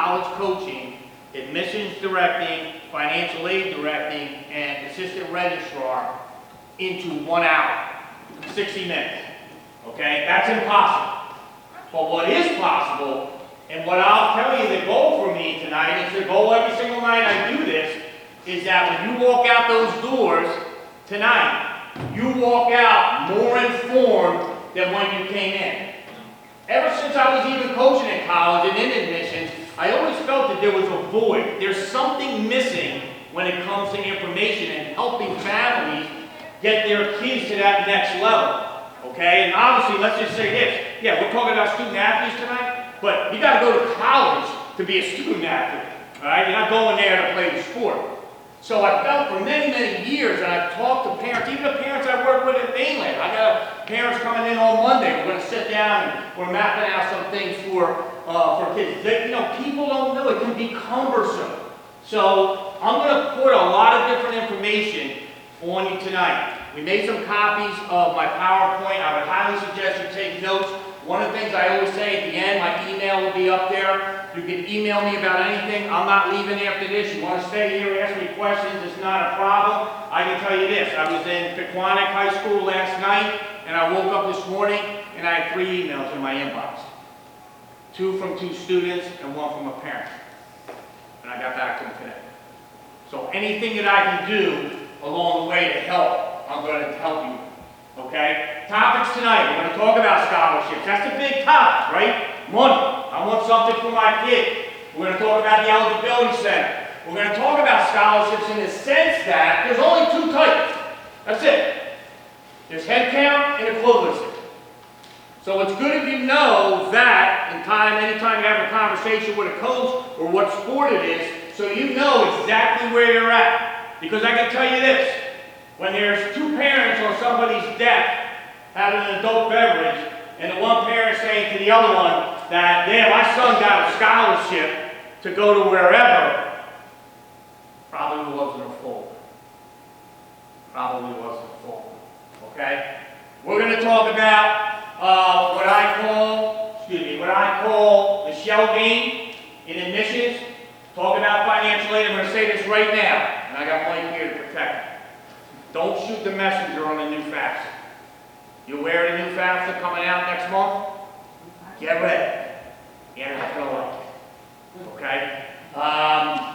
college coaching, admissions directing, financial aid directing, and assistant registrar into 1 hour, 60 minutes. Okay, that's impossible. But what is possible, and what I'll tell you the goal for me tonight, it's the goal every single night I do this, is that when you walk out those doors tonight, you walk out more informed than when you came in. Ever since I was even coaching in college and in admissions, I always felt that there was a void. There's something missing when it comes to information and helping families get their kids to that next level. Okay, and obviously, let's just say this. Yeah, we're talking about student athletes tonight, but you got to go to college to be a student athlete. All right, you're not going there to play the sport. So I felt for many, many years, and I've talked to parents, even the parents I work with at mainland. I got parents coming in on Monday. We're going to sit down and we're mapping out some things for kids. They, people don't know. It can be cumbersome. So I'm going to put a lot of different information on you tonight. We made some copies of my PowerPoint. I would highly suggest you take notes. One of the things I always say at the end, my email will be up there. You can email me about anything. I'm not leaving after this. You want to stay here, ask me questions, it's not a problem. I can tell you this. I was in Pequannock High School last night, and I woke up this morning, and I had 3 emails in my inbox. 2 from 2 students, and 1 from a parent. And I got back to them today. So anything that I can do along the way to help, I'm going to help you. Okay? Topics tonight. We're going to talk about scholarships. That's the big topic, right? Money. I want something for my kid. We're going to talk about the eligibility center. We're going to talk about scholarships in the sense that there's only 2 types. That's it. There's head count and equivalency. So it's good if you know that anytime you have a conversation with a coach or what sport it is, so you know exactly where you're at. Because I can tell you this. When there's 2 parents on somebody's deck having an adult beverage, and the one parent saying to the other one that, yeah, my son got a scholarship to go to wherever, probably wasn't a full. Probably wasn't a full. Okay? We're going to talk about what I call the shell game in admissions. Talk about financial aid. I'm going to say this right now, and I got Mike here to protect me. Don't shoot the messenger on the new FAFSA. You aware of the new FAFSA coming out next month? Get ready. You're not going to like it. Okay?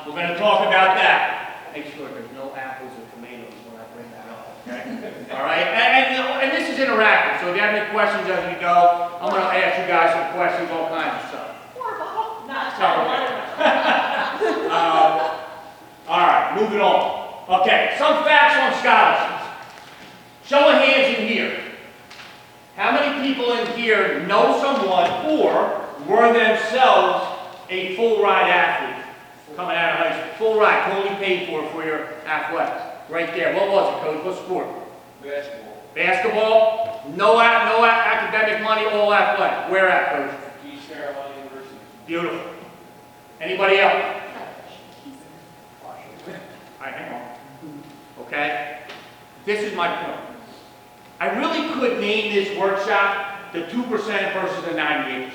We're going to talk about that. Make sure there's no apples or tomatoes when I bring that up. Okay? All right? And this is interactive, so if you have any questions as we go, I'm going to ask you guys some questions, all kinds of stuff. All right, moving on. Okay, some facts on scholarships. Show of hands in here. How many people in here know someone or were themselves a full ride athlete coming out of high school? Full ride, totally paid for your athletics. Right there. What was it, Coach? What sport? Basketball. Basketball? No academic money, all athletic. Where at, Coach? East Carolina University. Beautiful. Anybody else? All right, hang on. Okay? This is my point. I really could name this workshop the 2% versus the 98%.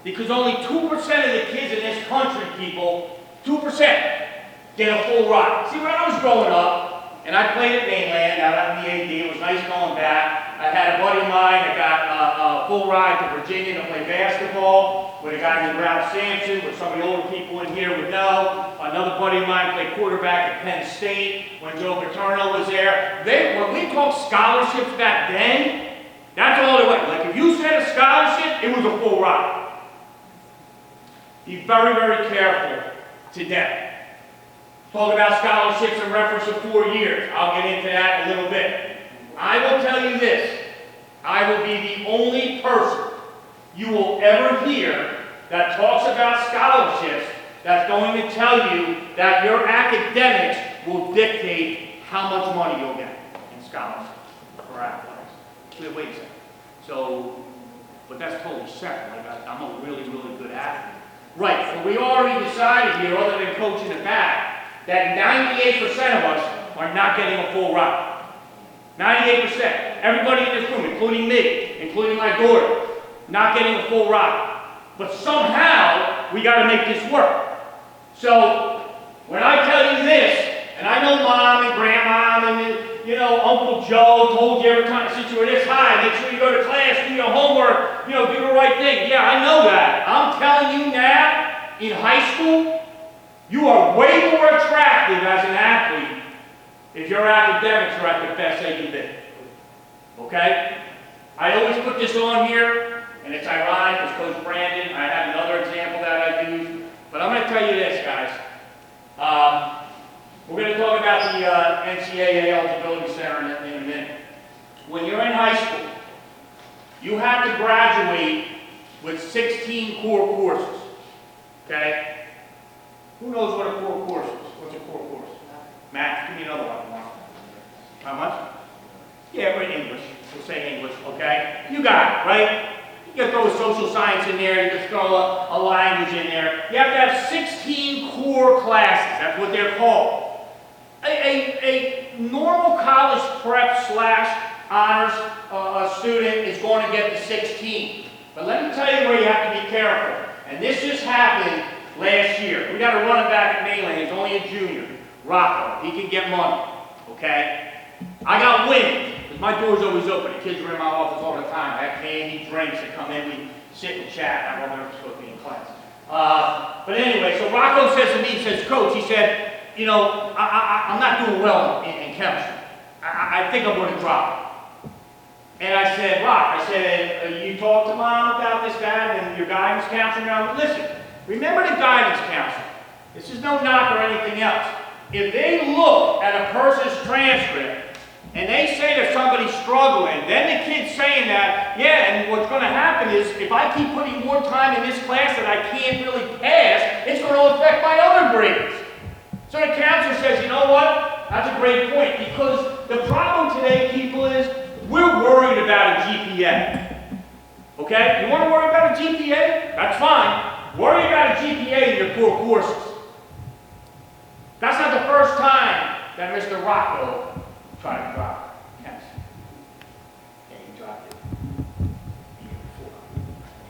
Because only 2% of the kids in this country, people, 2% get a full ride. See, when I was growing up, and I played at mainland, out on the AD, it was nice going back. I had a buddy of mine that got a full ride to Virginia to play basketball with a guy named Ralph Sampson, which some of the older people in here would know. Another buddy of mine played quarterback at Penn State when Joe Paterno was there. When we talked scholarships back then, that's all it was. Like if you said a scholarship, it was a full ride. Be very, very careful today. Talk about scholarships in reference to 4 years. I'll get into that a little bit. I will tell you this. I will be the only person you will ever hear that talks about scholarships that's going to tell you that your academics will dictate how much money you'll get in scholarships for athletics. Wait a second. So, but that's totally separate. Like I'm a really, really good athlete. Right, so we already decided here, other than coaching the back, that 98% of us are not getting a full ride. 98%. Everybody in this room, including me, including my daughter, not getting a full ride. But somehow, we got to make this work. So when I tell you this, and I know mom and grandma and, you know, Uncle Joe told you every time since you were this high, make sure you go to class, do your homework, you know, do the right thing. Yeah, I know that. I'm telling you now, in high school, you are way more attractive as an athlete if your academics are at the best they can be. Okay? I always put this on here, and it's ironic because Coach Brandon, I have another example that I use, but I'm going to tell you this, guys. We're going to talk about the NCAA Eligibility Center in a minute. When you're in high school, you have to graduate with 16 core courses. Okay? Who knows what a core course is? What's a core course? Math, give me another one. How much? Yeah, we're in English. We'll say English, okay? You got it, right? You can throw a social science in there, you can throw a language in there. You have to have 16 core classes. That's what they're called. A normal college prep / honors student is going to get the 16. But let me tell you where you have to be careful. And this just happened last year. We got a running back at Mainland. He's only a junior. Rocco. He can get money. Okay? I got wind. Because my door's always open. The kids are in my office all the time. I have candy, drinks that come in. We sit and chat. I don't know if it's supposed to be in class. But anyway, so Rocco says to me, he says, Coach, he said, you know, I'm not doing well in chemistry. I think I'm going to drop it. And I said, Rock, I said, you talked to Mom about this guy and your guidance counselor? Now, listen, remember the guidance counselor. This is no knock or anything else. If they look at a person's transcript and they say that somebody's struggling, then the kid's saying that, yeah, and what's going to happen is if I keep putting more time in this class that I can't really pass, it's going to affect my other grades. So the counselor says, you know what? That's a great point, because the problem today, people, is we're worried about a GPA. Okay? You want to worry about a GPA? That's fine. Worry about a GPA in your core courses. That's not the first time that Mr. Rocco tried to drop it. Yes. Yeah, he dropped it. He did before.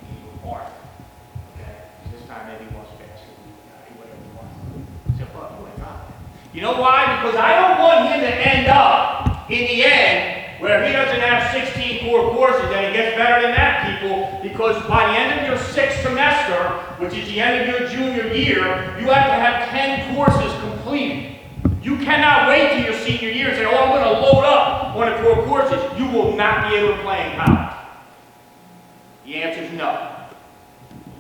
He was hard. Okay? This time maybe he wants faster. He whatever he wants. So, well, he went drop it. You know why? Because I don't want him to end up in the end where he doesn't have 16 core courses and he gets better than that, people, because by the end of your 6th semester, which is the end of your junior year, you have to have 10 courses completed. You cannot wait till your senior year and say, oh, I'm going to load up on the core courses. You will not be able to play in college. The answer is no.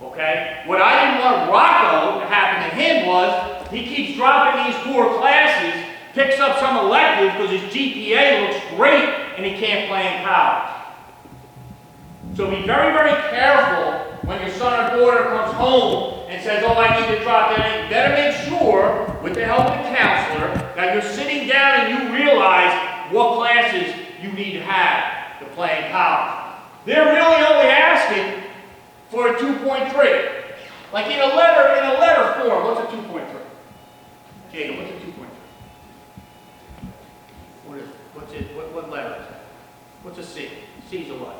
Okay? What I didn't want Rocco to happen to him was he keeps dropping these core classes, picks up some electives because his GPA looks great and he can't play in college. So be very, very careful when your son or daughter comes home and says, oh, I need to drop that. You better make sure, with the help of the counselor, that you're sitting down and you realize what classes you need to have to play in college. They're really only asking for a 2.3. Like in a letter form, what's a 2.3? Jacob, what's a 2.3? What is it? What's it? What letter is that? What's a C? C's a what?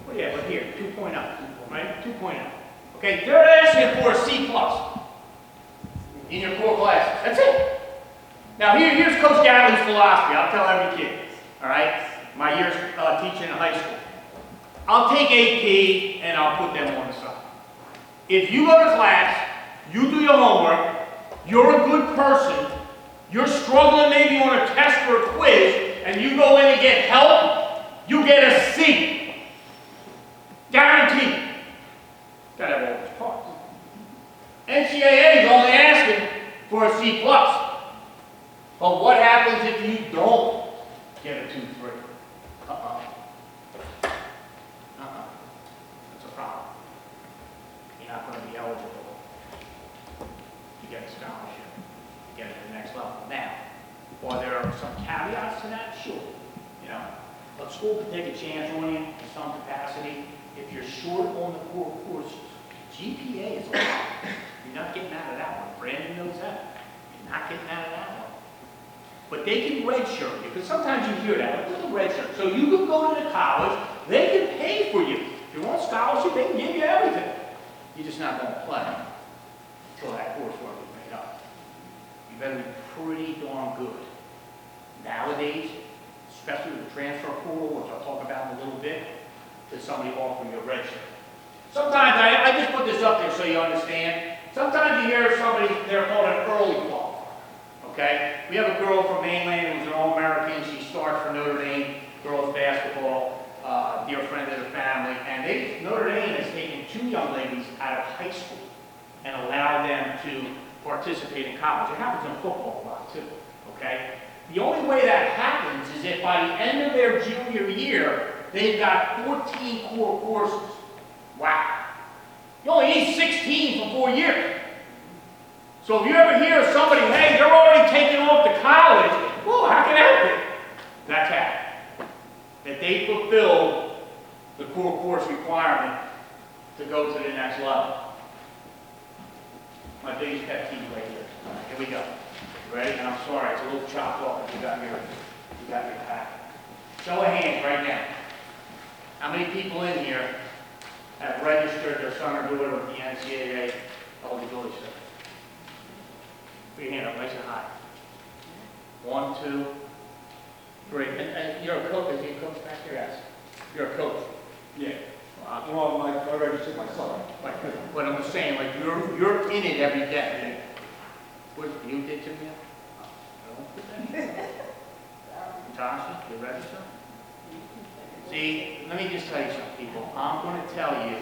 Well, yeah, but here, 2.0, right? 2.0. Okay, they're asking for a C+ in your core classes. That's it. Now, here's Coach Gatley's philosophy. I'll tell every kid, all right? My years teaching in high school. I'll take AP and I'll put them on the side. If you go to class, you do your homework, you're a good person, you're struggling maybe on a test or a quiz, and you go in and get help, you get a C. Guaranteed. Gotta have all those parts. NCAA is only asking for a C+. But what happens if you don't get a 2-3? That's a problem. You're not going to be eligible to get a scholarship, to get to the next level. Now, while there are some caveats to that, sure. You know, a school can take a chance on you in some capacity. If you're short on the core courses, GPA is a lot. You're not getting out of that one. Brandon knows that. You're not getting out of that one. But they can redshirt you, because sometimes you hear that, with a redshirt. So you can go to the college, they can pay for you. If you want a scholarship, they can give you everything. you're just not going to play until that coursework is made up. You better be pretty darn good. Nowadays, especially with the transfer portal, which I'll talk about in a little bit, there's somebody offering you a redshirt. Sometimes, I just put this up there so you understand. Sometimes you hear somebody, they're called an early qualifier, okay? We have a girl from mainland who's an All-American. She starts for Notre Dame girls basketball, dear friend of the family, and Notre Dame has taken 2 young ladies out of high school and allowed them to participate in college. It happens in football a lot too, okay? The only way that happens is if by the end of their junior year, they've got 14 core courses. Wow. You only need 16 for 4 years. So if you ever hear of somebody, hey, they're already taking off to college, well, how can that be? That's happened. That they fulfilled the core course requirement to go to the next level. My biggest pet peeve right here. All right, here we go. Ready? And I'm sorry, it's a little chopped off, but you got your pack. Show of hands right now. How many people in here have registered their son or daughter with the NCAA eligibility study? Put your hand up nice and high. 1, 2, 3. And you're a coach, is he a coach back here? Yes. You're a coach? Yeah. Wow. Well, I registered my son. Like, but I'm just saying, like, you're in it every day. What, you did to me? No? Natasha, you register? See, let me just tell you something, people. I'm going to tell you,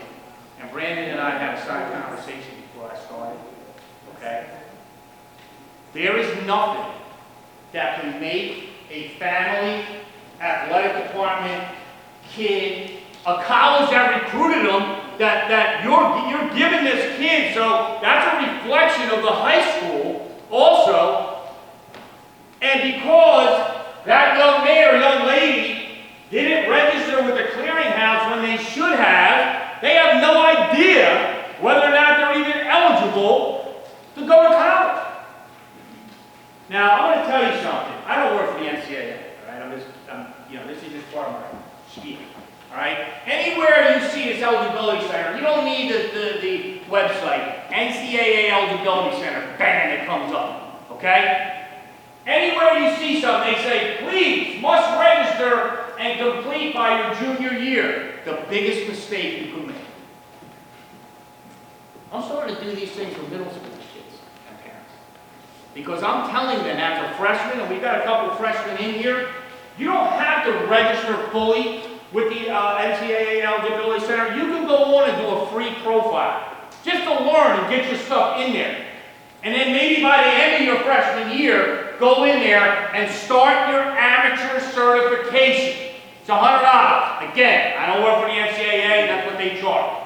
and Brandon and I had a side conversation before I started, okay? There is nothing that can make a family, athletic department, kid, a college that recruited them, that you're giving this kid, so that's a reflection of the high school also. And because that young man or young lady didn't register with the clearinghouse when they should have, they have no idea whether or not they're even eligible to go to college. Now, I'm going to tell you something. I don't work for the NCAA, all right? This is just part of my speaking. All right? Anywhere you see this eligibility center, you don't need the website. NCAA Eligibility Center, bang, it comes up. Okay? Anywhere you see something, they say, please, must register and complete by your junior year. The biggest mistake you could make. I'm starting to do these things for middle school kids and parents. Because I'm telling them as a freshman, and we've got a couple of freshmen in here, you don't have to register fully with the NCAA Eligibility Center. You can go on and do a free profile just to learn and get your stuff in there. And then maybe by the end of your freshman year, go in there and start your amateur certification. It's $100. Again, I don't work for the NCAA, that's what they charge.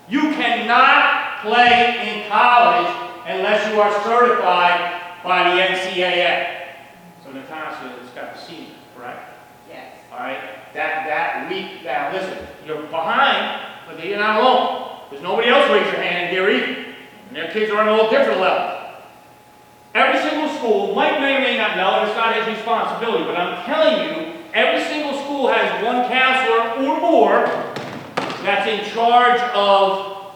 You cannot play in college unless you are certified by the NCAA. So Natasha has got the senior, correct? Yes. All right? That week, now listen, you're behind, but you're not alone. There's nobody else raise your hand in here either. And their kids are on a little different level. Every single school, Mike may or may not know, and it's not his responsibility, but I'm telling you, every single school has one counselor or more that's in charge of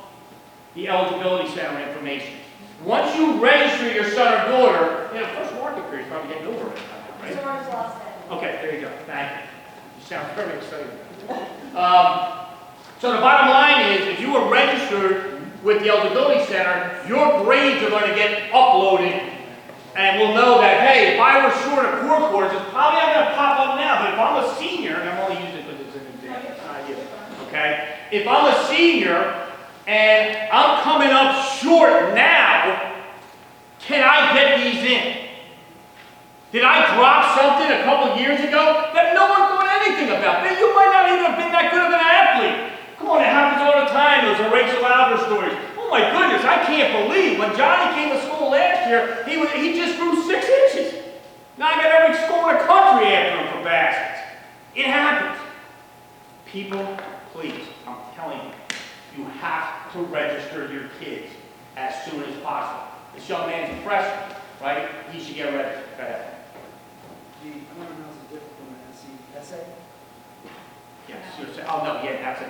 the eligibility center information. Once you register your son or daughter, first market period is probably getting over it, right? George lost it. Okay, there you go. Thank you. You sound very excited. So the bottom line is, if you were registered with the eligibility center, your grades are going to get uploaded, and we'll know that, hey, if I were short of core courses, probably not going to pop up now, but if I'm a senior, and I'm only using it because it's an example, okay? If I'm a senior, and I'm coming up short now, can I get these in? Did I drop something a couple years ago that no one thought anything about? Then you might not even have been that good of an athlete. Come on, it happens all the time, those Rachel Albert stories. Oh my goodness, I can't believe when Johnny came to school last year, he just grew 6 inches. Now I got every school in the country after him for baskets. It happens. People, please, I'm telling you, you have to register your kids as soon as possible. This young man's a freshman, right? He should get registered. Go ahead. The unannounced is different from the NCAA. Yes, you're saying, oh no, yeah, that's a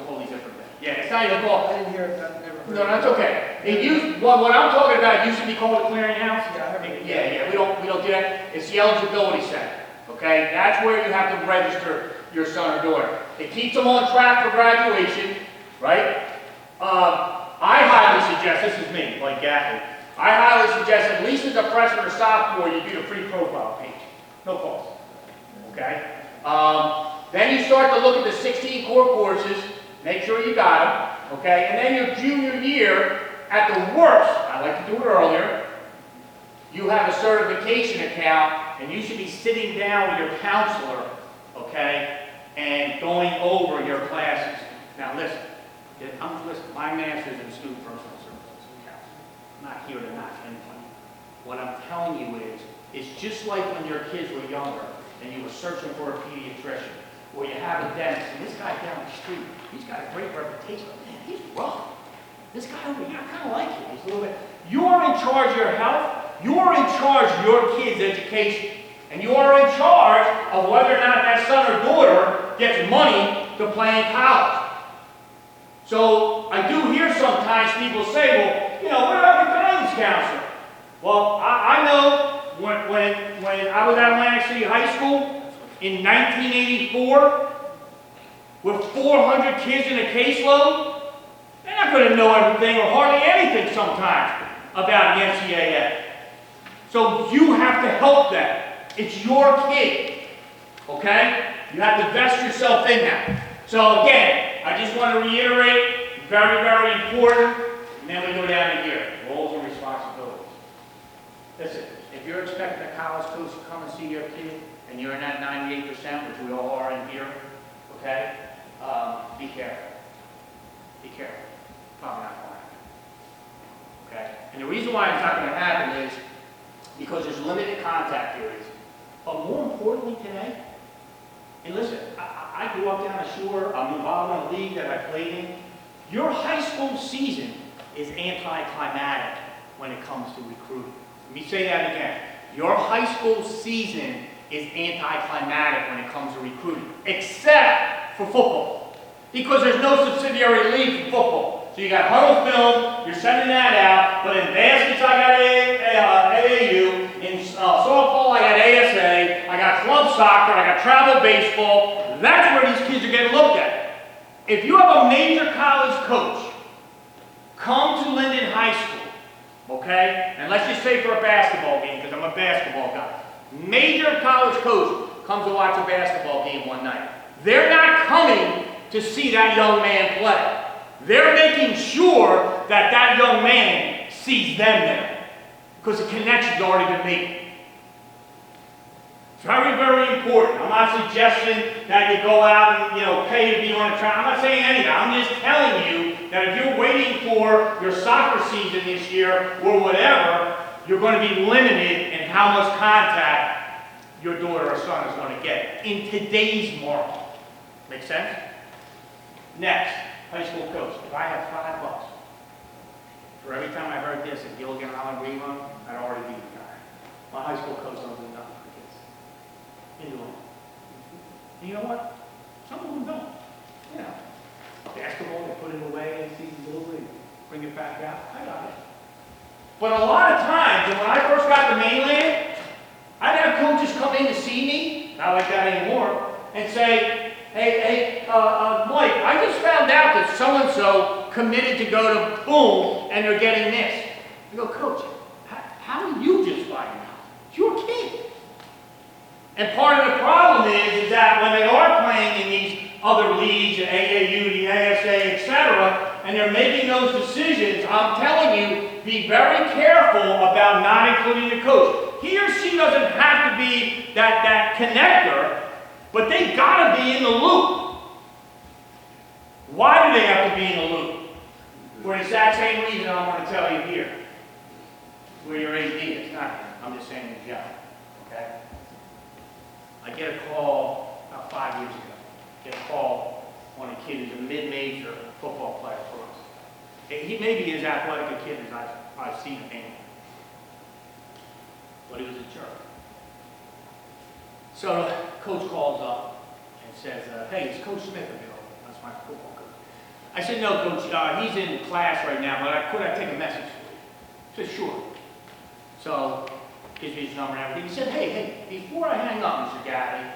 totally different thing. Yeah, it's not even called, I didn't hear it, I never heard it. no, that's okay. It used, what I'm talking about, it used to be called a clearinghouse. Yeah, I heard it. Yeah, we don't do that. It's the eligibility center, okay? That's where you have to register your son or daughter. It keeps them on track for graduation, right? I highly suggest, this is me, like Gatley, I highly suggest at least as a freshman or sophomore, you do the free profile page. No cost, okay? Then you start to look at the 16 core courses, make sure you got them, okay? And then your junior year, at the worst, I like to do it earlier, you have a certification account, and you should be sitting down with your counselor, okay, and going over your classes. Now listen, my master's in student personal services and counseling. I'm not here to knock anyone. What I'm telling you is, it's just like when your kids were younger, and you were searching for a pediatrician, or you have a dentist, and this guy down the street, he's got a great reputation, but man, he's rough. This guy over here, I kind of like him. He's a little bit. You're in charge of your health. You're in charge of your kid's education. And you are in charge of whether or not that son or daughter gets money to play in college. So I do hear sometimes people say, well, you know, what about the guidance counselor? Well, I know when I was at Atlantic City High School in 1984, with 400 kids in a caseload, they're not going to know everything or hardly anything sometimes about the NCAA. So you have to help them. It's your kid, okay? You have to vest yourself in that. So again, I just want to reiterate, very, very important, and then we go down to here, roles and responsibilities. Listen, if you're expecting a college coach to come and see your kid, and you're in that 98%, which we all are in here, okay? Be careful. Be careful. Probably not going to happen. Okay? And the reason why it's not going to happen is because there's limited contact periods. But more importantly today, and listen, I grew up down the shore. I'm involved in a league that I played in. Your high school season is anticlimactic when it comes to recruiting. Let me say that again. Your high school season is anticlimactic when it comes to recruiting, except for football. Because there's no subsidiary league for football. So you got huddle film, you're sending that out, but in baskets I got AAU, in softball I got ASA, I got club soccer, I got travel baseball. That's where these kids are getting looked at. If you have a major college coach come to Linden High School, okay, and let's just say for a basketball game, because I'm a basketball guy, major college coach comes to watch a basketball game one night. They're not coming to see that young man play. They're making sure that that young man sees them there, because the connection's already been made. It's very, very important. I'm not suggesting that you go out and, you know, pay to be on a track. I'm not saying any of that. I'm just telling you that if you're waiting for your soccer season this year or whatever, you're going to be limited in how much contact your daughter or son is going to get in today's market. Make sense? Next, high school coach. If I had $5 for every time I heard this at Gilligan Island rerun, I'd already be the guy. My high school coach don't do nothing for kids. They do it. And you know what? Some of them don't. You know, basketball, they put it away in season's over and bring it back out. I got it. But a lot of times, and when I first got to mainland, I'd have coaches come in to see me, not like that anymore, and say, hey, Mike, I just found out that so-and-so committed to go to Boom, and they're getting this. I go, Coach, how do you just find out? It's your kid. And part of the problem is that when they are playing in these other leagues, the AAU, the ASA, etc., and they're making those decisions, I'm telling you, be very careful about not including the coach. He or she doesn't have to be that connector, but they gotta be in the loop. Why do they have to be in the loop? For the exact same reason I'm going to tell you here. Where your AD is not. I'm just saying in general. Okay? I get a call about 5 years ago. Get a call on a kid who's a mid-major football player for us. He may be as athletic a kid as I've seen him. But he was a jerk. So coach calls up and says, hey, is Coach Smith available? That's my football coach. I said, no, Coach, he's in class right now, but could I take a message for you? He said, sure. So, gives me his number and everything. He said, hey, before I hang up, Mr. Gatley,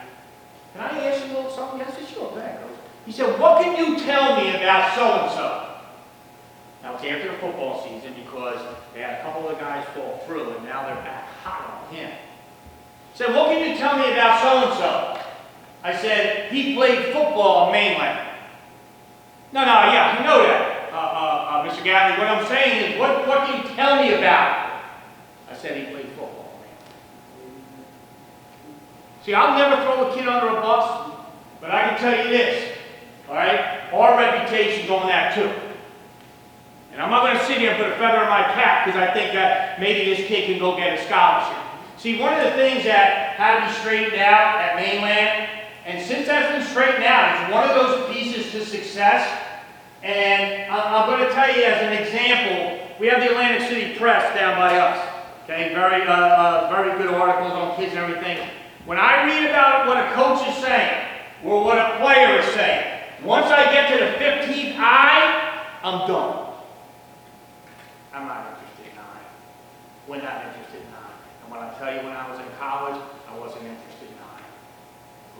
can I ask you a little something? I said, sure, go ahead, Coach. He said, what can you tell me about so-and-so? Now, it's after the football season because they had a couple of guys fall through, and now they're back hot on him. He said, what can you tell me about so-and-so? I said, he played football in mainland. No, yeah, you know that, Mr. Gatley. What I'm saying is, what can you tell me about it? I said he played football in mainland. See, I'll never throw a kid under a bus, but I can tell you this, all right? Our reputation's on that too. And I'm not going to sit here and put a feather in my cap because I think that maybe this kid can go get a scholarship. See, one of the things that had to be straightened out at mainland, and since that's been straightened out, it's one of those pieces to success. And I'm going to tell you as an example, we have the Atlantic City Press down by us. Okay, very good articles on kids and everything. When I read about what a coach is saying, or what a player is saying, once I get to the 15th I, I'm done. I'm not interested in I. We're not interested in I. And when I tell you when I was in college, I wasn't interested in I.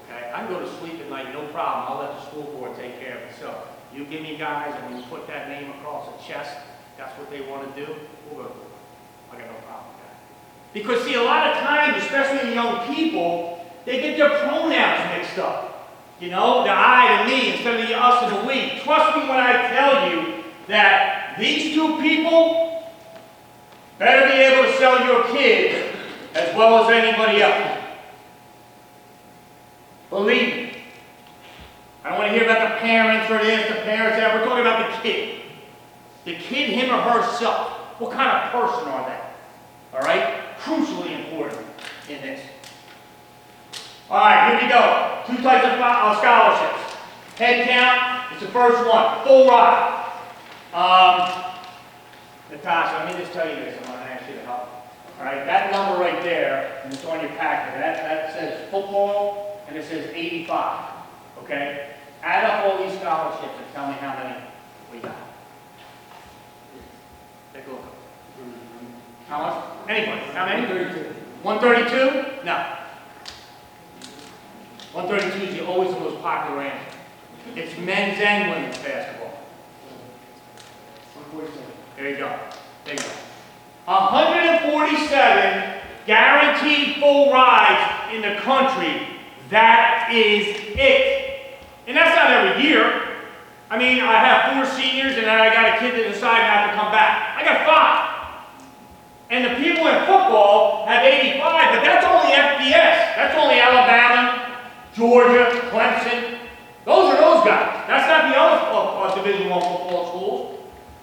Okay? I can go to sleep at night, no problem. I'll let the school board take care of itself. You give me guys, and when you put that name across a chest, that's what they want to do, we'll go for it. I got no problem with that. Because see, a lot of times, especially the young people, they get their pronouns mixed up. You know, the I, the me, instead of the us and the we. Trust me when I tell you that these two people better be able to sell your kid as well as anybody else. Believe me. I don't want to hear about the parents or this, the parents that. We're talking about the kid. The kid, him or herself. What kind of person are they? All right? Crucially important in this. All right, here we go. Two types of scholarships. Head count is the first one. Full ride. Natasha, let me just tell you this. I'm going to ask you to help. All right, that number right there, and it's on your packet, that says football, and it says 85. Okay? Add up all these scholarships and tell me how many we got. Take a look. How much? Anybody? How many? 132. 132? No. 132 is always the most popular answer. It's men's and women's basketball. 147. There you go. There you go. 147 guaranteed full rides in the country. That is it. And that's not every year. I mean, I have 4 seniors and then I got a kid that decided not to come back. I got 5. And the people in football have 85, but that's only FBS. That's only Alabama, Georgia, Clemson. Those are those guys. That's not the other Division I football schools.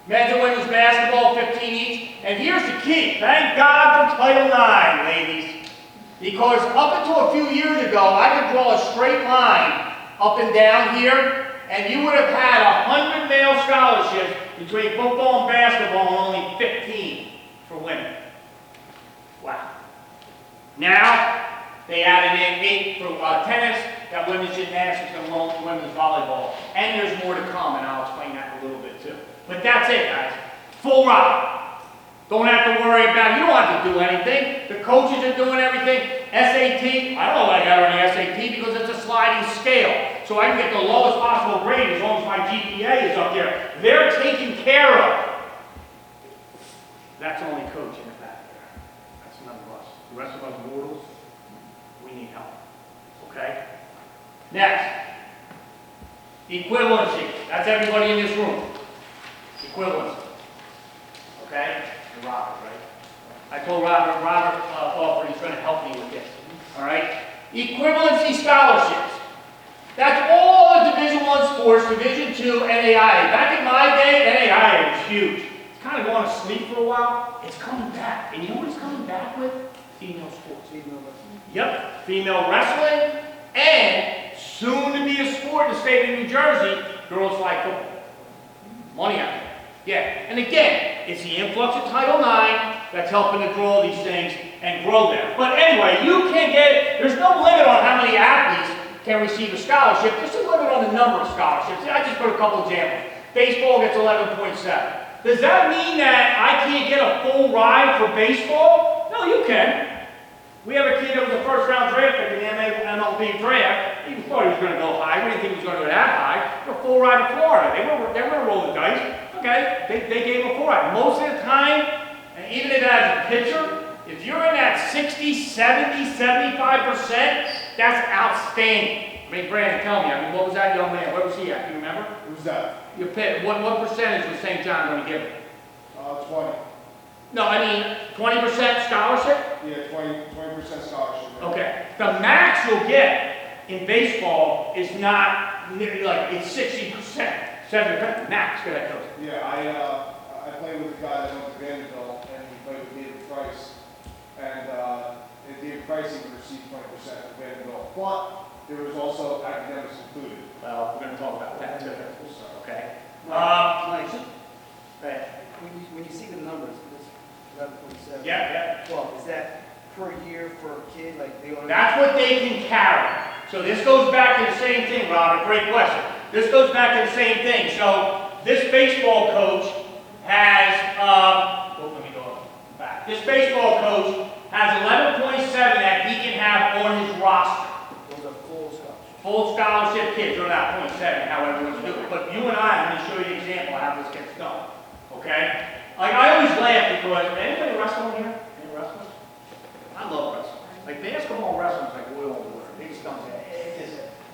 Men's and women's basketball, 15 each. And here's the key. Thank God for Title IX, ladies. Because up until a few years ago, I could draw a straight line up and down here, and you would have had 100 male scholarships between football and basketball and only 15 for women. Wow. Now, they added in 8 for tennis, got women's gymnastics and women's volleyball. And there's more to come, and I'll explain that in a little bit too. But that's it, guys. Full ride. Don't have to worry about it. You don't have to do anything. The coaches are doing everything. SAT, I don't know what I got on the SAT because it's a sliding scale. So I can get the lowest possible grade as long as my GPA is up there. They're taken care of. That's only coach in the back there. That's none of us. The rest of us mortals, we need help. Okay? Next. Equivalency. That's everybody in this room. Equivalency. Okay? And Robert, right? I told Robert offered he's going to help me with this. All right? Equivalency scholarships. That's all the Division I sports, Division II, NAIA. Back in my day, NAIA was huge. It's kind of going to sleep for a while. It's coming back. And you know what it's coming back with? Female sports. Female wrestling. Yep. Female wrestling. And soon to be a sport in the state of New Jersey, girls flag football. Money out there. Yeah. And again, it's the influx of Title IX that's helping to grow these things and grow them. But anyway, you can get, there's no limit on how many athletes can receive a scholarship. There's a limit on the number of scholarships. I just put a couple examples. Baseball gets 11.7. Does that mean that I can't get a full ride for baseball? No, you can. We have a kid that was a first-round draft pick in the MLB draft. He thought he was going to go high. We didn't think he was going to go that high. For a full ride to Florida. They were going to roll the dice. Okay, they gave him a full ride. Most of the time, and even if as a pitcher, if you're in that 60, 70, 75%, that's outstanding. I mean, Brandon, tell me, what was that young man? Where was he at? Do you remember? Who's that? Your pit. What percentage was St. John going to give him? 20. No, I mean, 20% scholarship? Yeah, 20% scholarship. Right? Okay. The max you'll get in baseball is not nearly like, it's 60%. 70% max. Go ahead, Coach. Yeah, I played with a guy that went to Vanderbilt, and he played with David Price. And David Price even received 20% at Vanderbilt. But there was also academics included. Well, we're going to talk about that too. Okay. Mike, Right. when you see the numbers, this 11.7. Yeah. 12, is that per year for a kid? Like they only. That's what they can carry. So this goes back to the same thing, Robert. Great question. This goes back to the same thing. So this baseball coach has, let me go back. This baseball coach has 11.7 that he can have on his roster. Those are full scholarship. Full scholarship kids are not 0.7, however you want to do it. But you and I, I'm going to show you an example of how this gets done. Okay? Like, I always laugh because, anybody wrestling here? Any wrestlers? I love wrestling. Like, basketball and wrestling is like oil and water. They just don't say,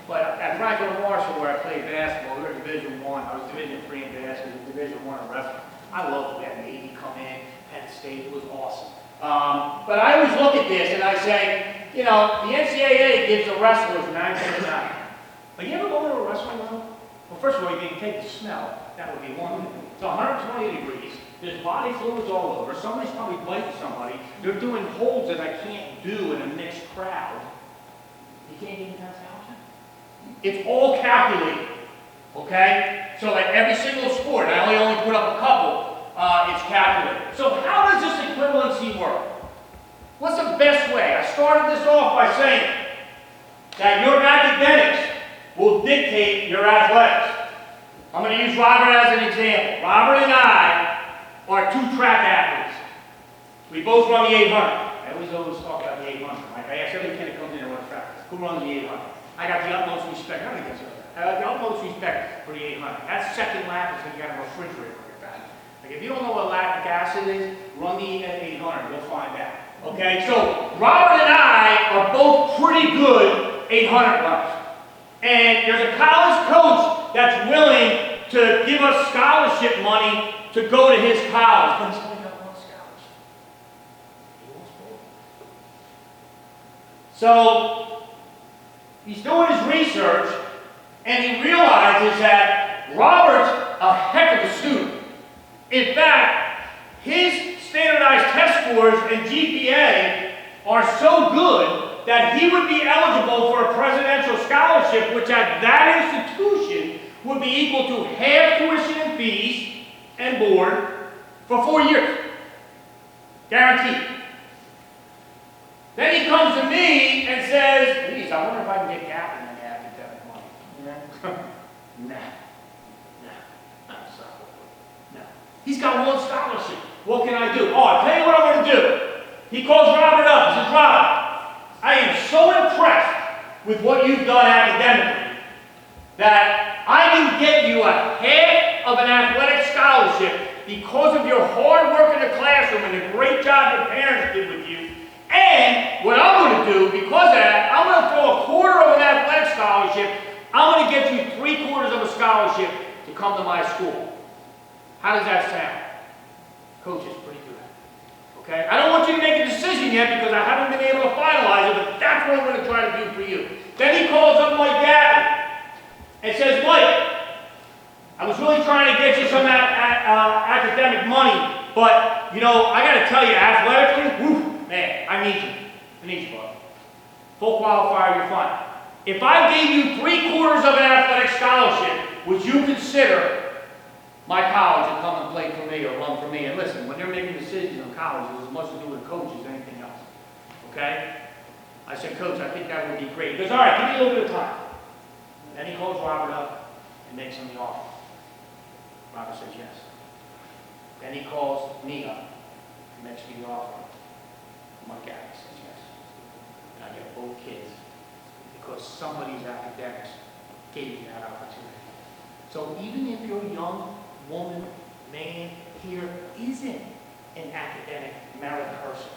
but at Franklin Marshall, where I played basketball, we were Division I. I was Division III in basketball, Division I in wrestling. I loved we had Navy come in, Penn State, it was awesome. But I always look at this and I say, you know, the NCAA gives the wrestlers 9.9. Like, you ever go to a wrestling room? Well, first of all, you can take the smell. That would be one thing. It's 120 degrees. There's body fluids all over. Somebody's probably biting somebody. They're doing holds that I can't do in a mixed crowd. You can't give me 10,000. It's all calculated. Okay? So like every single sport, I only put up a couple, it's calculated. So how does this equivalency work? What's the best way? I started this off by saying that your academics will dictate your athletics. I'm going to use Robert as an example. Robert and I are two track athletes. We both run the 800. I always talk about the 800. Like I ask every kid that comes in and runs track, who runs the 800? I got the utmost respect. I got the utmost respect for the 800. That second lap is when you got a refrigerator on your back. Like if you don't know what lactic acid is, run the 800. You'll find out. Okay, so Robert and I are both pretty good 800 runners. And there's a college coach that's willing to give us scholarship money to go to his college. But he's only got one scholarship. He wants both. So he's doing his research, and he realizes that Robert's a heck of a student. In fact, his standardized test scores and GPA are so good that he would be eligible for a presidential scholarship, which at that institution would be equal to half tuition and fees and board for 4 years. Guaranteed. Then he comes to me and says, geez, I wonder if I can get Kaplan in the academic money. Nah. I'm sorry. No. He's got one scholarship. What can I do? Oh, I'll tell you what I'm going to do. He calls Robert up. He says, Robert, I am so impressed with what you've done academically that I can get you a half of an athletic scholarship because of your hard work in the classroom and the great job your parents did with you. And what I'm going to do, because of that, I'm going to throw a quarter of an athletic scholarship. I'm going to get you 3/4 of a scholarship to come to my school. How does that sound? Coach is pretty good. Okay? I don't want you to make a decision yet because I haven't been able to finalize it, but that's what I'm going to try to do for you. Then he calls up Mike Gatlin and says, Mike, I was really trying to get you some academic money, but, you know, I got to tell you, athletically, whew, man, I need you. I need you, bud. Full qualifier, you're fine. If I gave you 3/4 of an athletic scholarship, would you consider my college to come and play for me or run for me? And listen, when they're making decisions in college, it has as much to do with coaches as anything else. Okay? I said, Coach, I think that would be great. He goes, all right, give me a little bit of time. Then he calls Robert up and makes him the offer. Robert says yes. Then he calls me up, mentions me the offer. My guy says yes. And I get both kids because somebody's academics gave you that opportunity. So even if your young woman, man here isn't an academic merit person,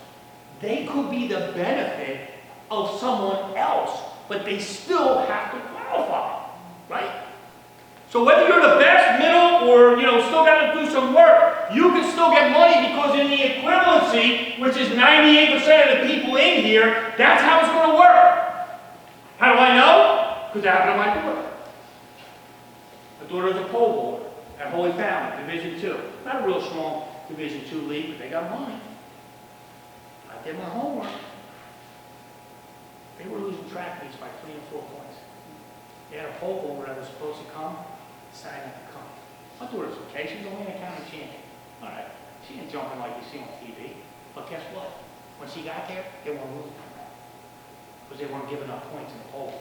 they could be the benefit of someone else, but they still have to qualify, right? So whether you're the best, middle, or still got to do some work, you can still get money because in the equivalency, which is 98% of the people in here, that's how it's going to work. How do I know? Because it happened to my daughter. My daughter's a pole vaulter at Holy Family, Division II. Not a real strong Division II league, but they got money. I did my homework. They were losing track meets by 3 and 4 points. They had a pole vaulter that was supposed to come, decided not to come. My daughter's okay, she's only a county champion. All right, she ain't jumping like you see on TV. But guess what? When she got there, they weren't losing because they weren't giving up points in the pole.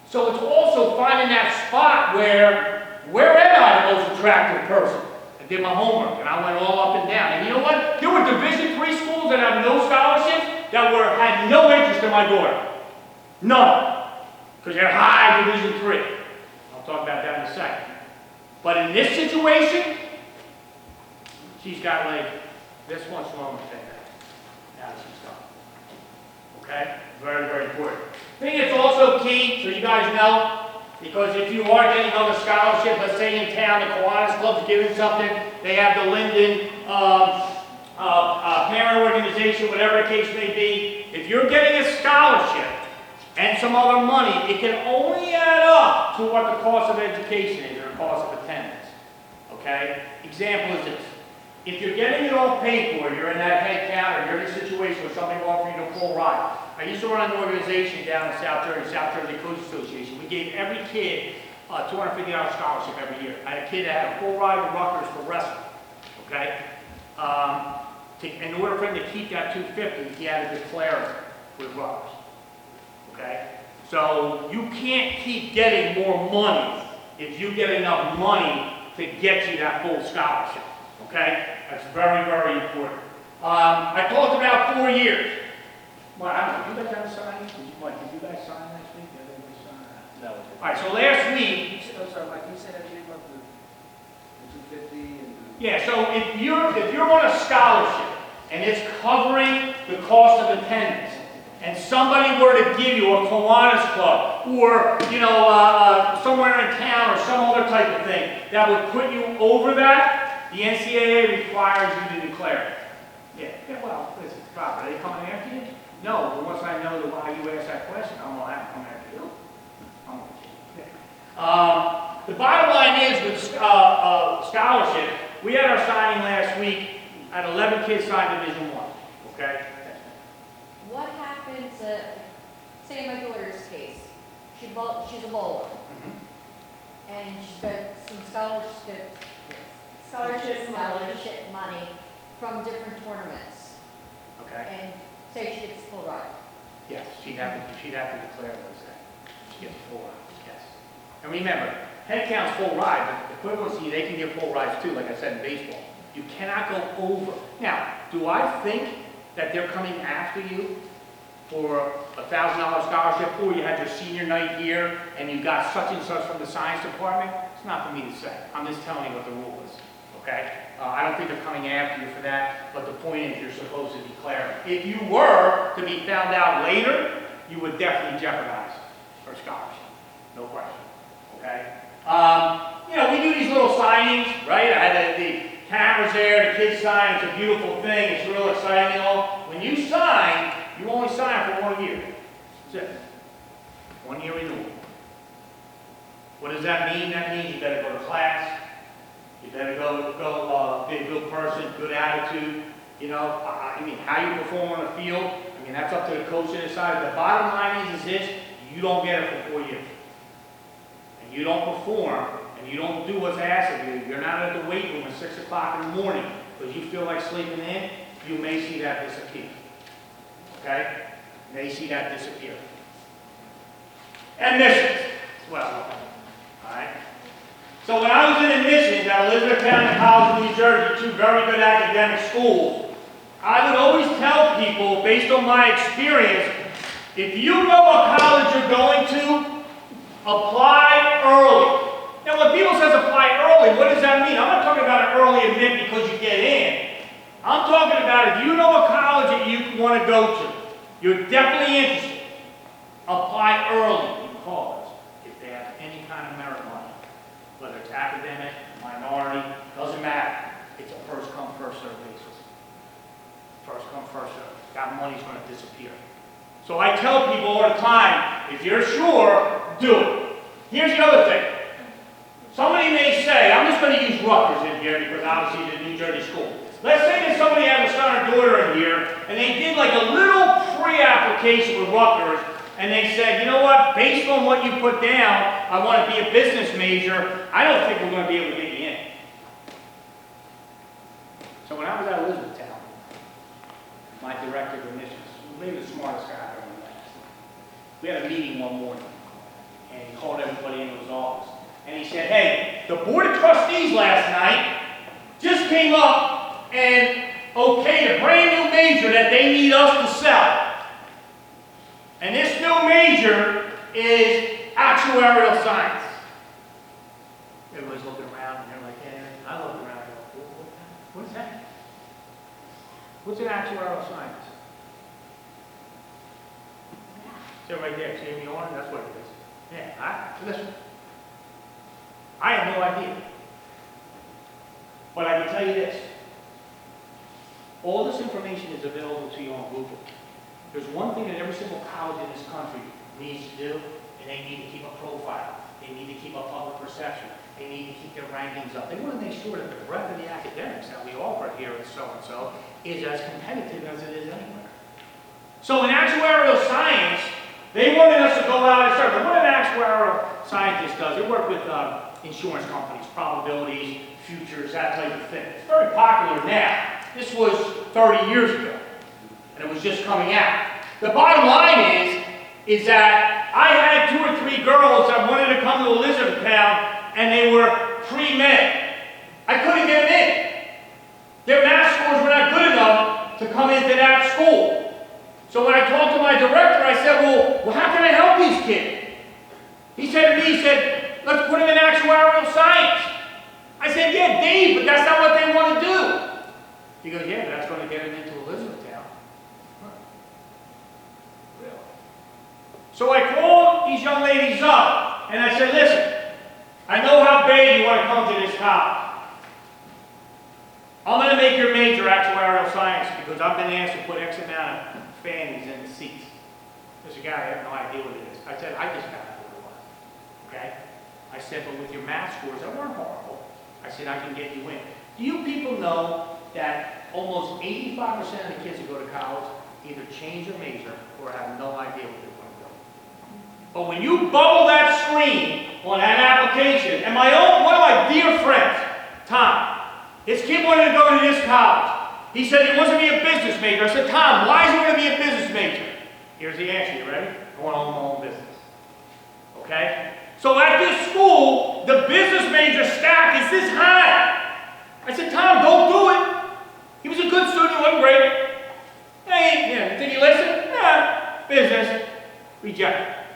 So it's also finding that spot where am I the most attractive person? I did my homework and I went all up and down. And you know what? There were Division III schools that have no scholarships that had no interest in my daughter. None. Because they're high Division III. I'll talk about that in a second. But in this situation, she's got like this much longer than that. Now she's done. Okay? Very, very important. I think it's also key, so you guys know, because if you are getting on a scholarship, let's say in town, the Kiwanis Club's giving something, they have the Linden parent organization, whatever the case may be. If you're getting a scholarship and some other money, it can only add up to what the cost of education is or the cost of attendance. Okay? Example is this. If you're getting it all paid for, you're in that head count, or you're in a situation where somebody offering you a full ride. I used to run an organization down in South Jersey Coach Association. We gave every kid a $250 scholarship every year. I had a kid that had a full ride to Rutgers for wrestling. Okay? In order for him to keep that $250, he had to declare it with Rutgers. Okay? So you can't keep getting more money if you get enough money to get you that full scholarship. Okay? That's very, very important. I talked about 4 years. Well, I don't know, did you guys have a sign? Did you guys sign last week? Did anybody sign that? No. All right, so last week. I'm sorry, Mike, can you say that again about the 250 and the... Yeah, so if you're on a scholarship and it's covering the cost of attendance, and somebody were to give you a Kiwanis Club or, somewhere in town or some other type of thing that would put you over that, the NCAA requires you to declare it. Yeah, well, listen, Bob, are they coming after you? No, but once I know why you asked that question, I'm going to have to come after you. The bottom line is with scholarship, we had our signing last week. I had 11 kids sign Division I. Okay? What happens, say in my daughter's case, she's a bowler, and she's got some scholarship money from different tournaments, Okay. and say she gets full ride. Yes, she'd have to declare those things. She gets full rides, yes. And remember, head count's full ride, but equivalency, they can give full rides too, like I said in baseball. You cannot go over. Now, do I think that they're coming after you for a $1,000 scholarship, or you had your senior night here and you got such and such from the science department? It's not for me to say. I'm just telling you what the rule is, okay? I don't think they're coming after you for that, but the point is you're supposed to declare it. If you were to be found out later, you would definitely jeopardize her scholarship. No question, okay? We do these little signings, right? I had the cameras there, the kids sign, it's a beautiful thing, it's real exciting and all. When you sign, you only sign for 1 year. That's it. 1 year renewal. What does that mean? That means you better go to class, you better go be a good person, good attitude. How you perform on the field, that's up to the coach to decide. The bottom line is this, you don't get it for 4 years. And you don't perform, and you don't do what's asked of you, you're not at the weight room at 6 o'clock in the morning because you feel like sleeping in, you may see that disappear. Okay? You may see that disappear. And missions as well. Alright? So when I was in admissions at Elizabethtown and College, New Jersey, two very good academic schools, I would always tell people, based on my experience, if you know what college you're going to, apply early. Now when people says apply early, what does that mean? I'm not talking about an early admit because you get in. I'm talking about if you know a college that you want to go to, you're definitely interested, apply early because if they have any kind of merit money, whether it's academic, minority, doesn't matter. It's a first come, first served basis. First come, first served. That money's going to disappear. So I tell people all the time, if you're sure, do it. Here's the other thing. Somebody may say, I'm just going to use Rutgers in here because obviously it's a New Jersey school. Let's say that somebody has a son or daughter in here and they did like a little pre-application with Rutgers and they said, you know what, based on what you put down, I want to be a business major. I don't think we're going to be able to get you in. So when I was at Elizabethtown, my director of admissions, maybe the smartest guy I've ever met, we had a meeting one morning and he called everybody into his office. And he said, hey, the Board of Trustees last night just came up and okayed a brand new major that they need us to sell. And this new major is actuarial science. Everybody's looking around and they're like, yeah, I look around and go, what is that? What's an actuarial science? Is it right there? See me on? That's what it is. Yeah, listen. I have no idea. But I can tell you this. All this information is available to you on Google. There's one thing that every single college in this country needs to do, and they need to keep a profile. They need to keep a public perception. They need to keep their rankings up. They want to make sure that the breadth of the academics that we offer here at so-and-so is as competitive as it is anywhere. So in actuarial science, they wanted us to go out and start. What an actuarial scientist does, they work with insurance companies, probabilities, futures, that type of thing. It's very popular now. This was 30 years ago, and it was just coming out. The bottom line is that I had 2 or 3 girls that wanted to come to Elizabethtown, and they were pre-med. I couldn't get them in. Their math scores were not good enough to come into that school. So when I talked to my director, I said, well, how can I help these kids? He said to me, he said, let's put them in actuarial science. I said, yeah, Dave, but that's not what they want to do. He goes, yeah, but that's going to get them into Elizabethtown. Huh. Really? So I called these young ladies up, and I said, listen, I know how bad you want to come to this college. I'm going to make your major actuarial science because I've been asked to put X amount of fannies in the seats. There's a guy, I have no idea what it is. I said, I just got to what it was. Okay? I said, but with your math scores, that weren't horrible. I said, I can get you in. Do you people know that almost 85% of the kids who go to college either change their major or have no idea what they want to do? But when you bubble that screen on that application, and one of my dear friends, Tom, his kid wanted to go to this college. He said he wants to be a business major. I said, Tom, why is he going to be a business major? Here's the answer. You ready? I want to own my own business. Okay? So at this school, the business major stack is this high. I said, Tom, don't do it. He was a good student. He wasn't great. Hey, yeah, did he listen? Yeah. Business. Reject.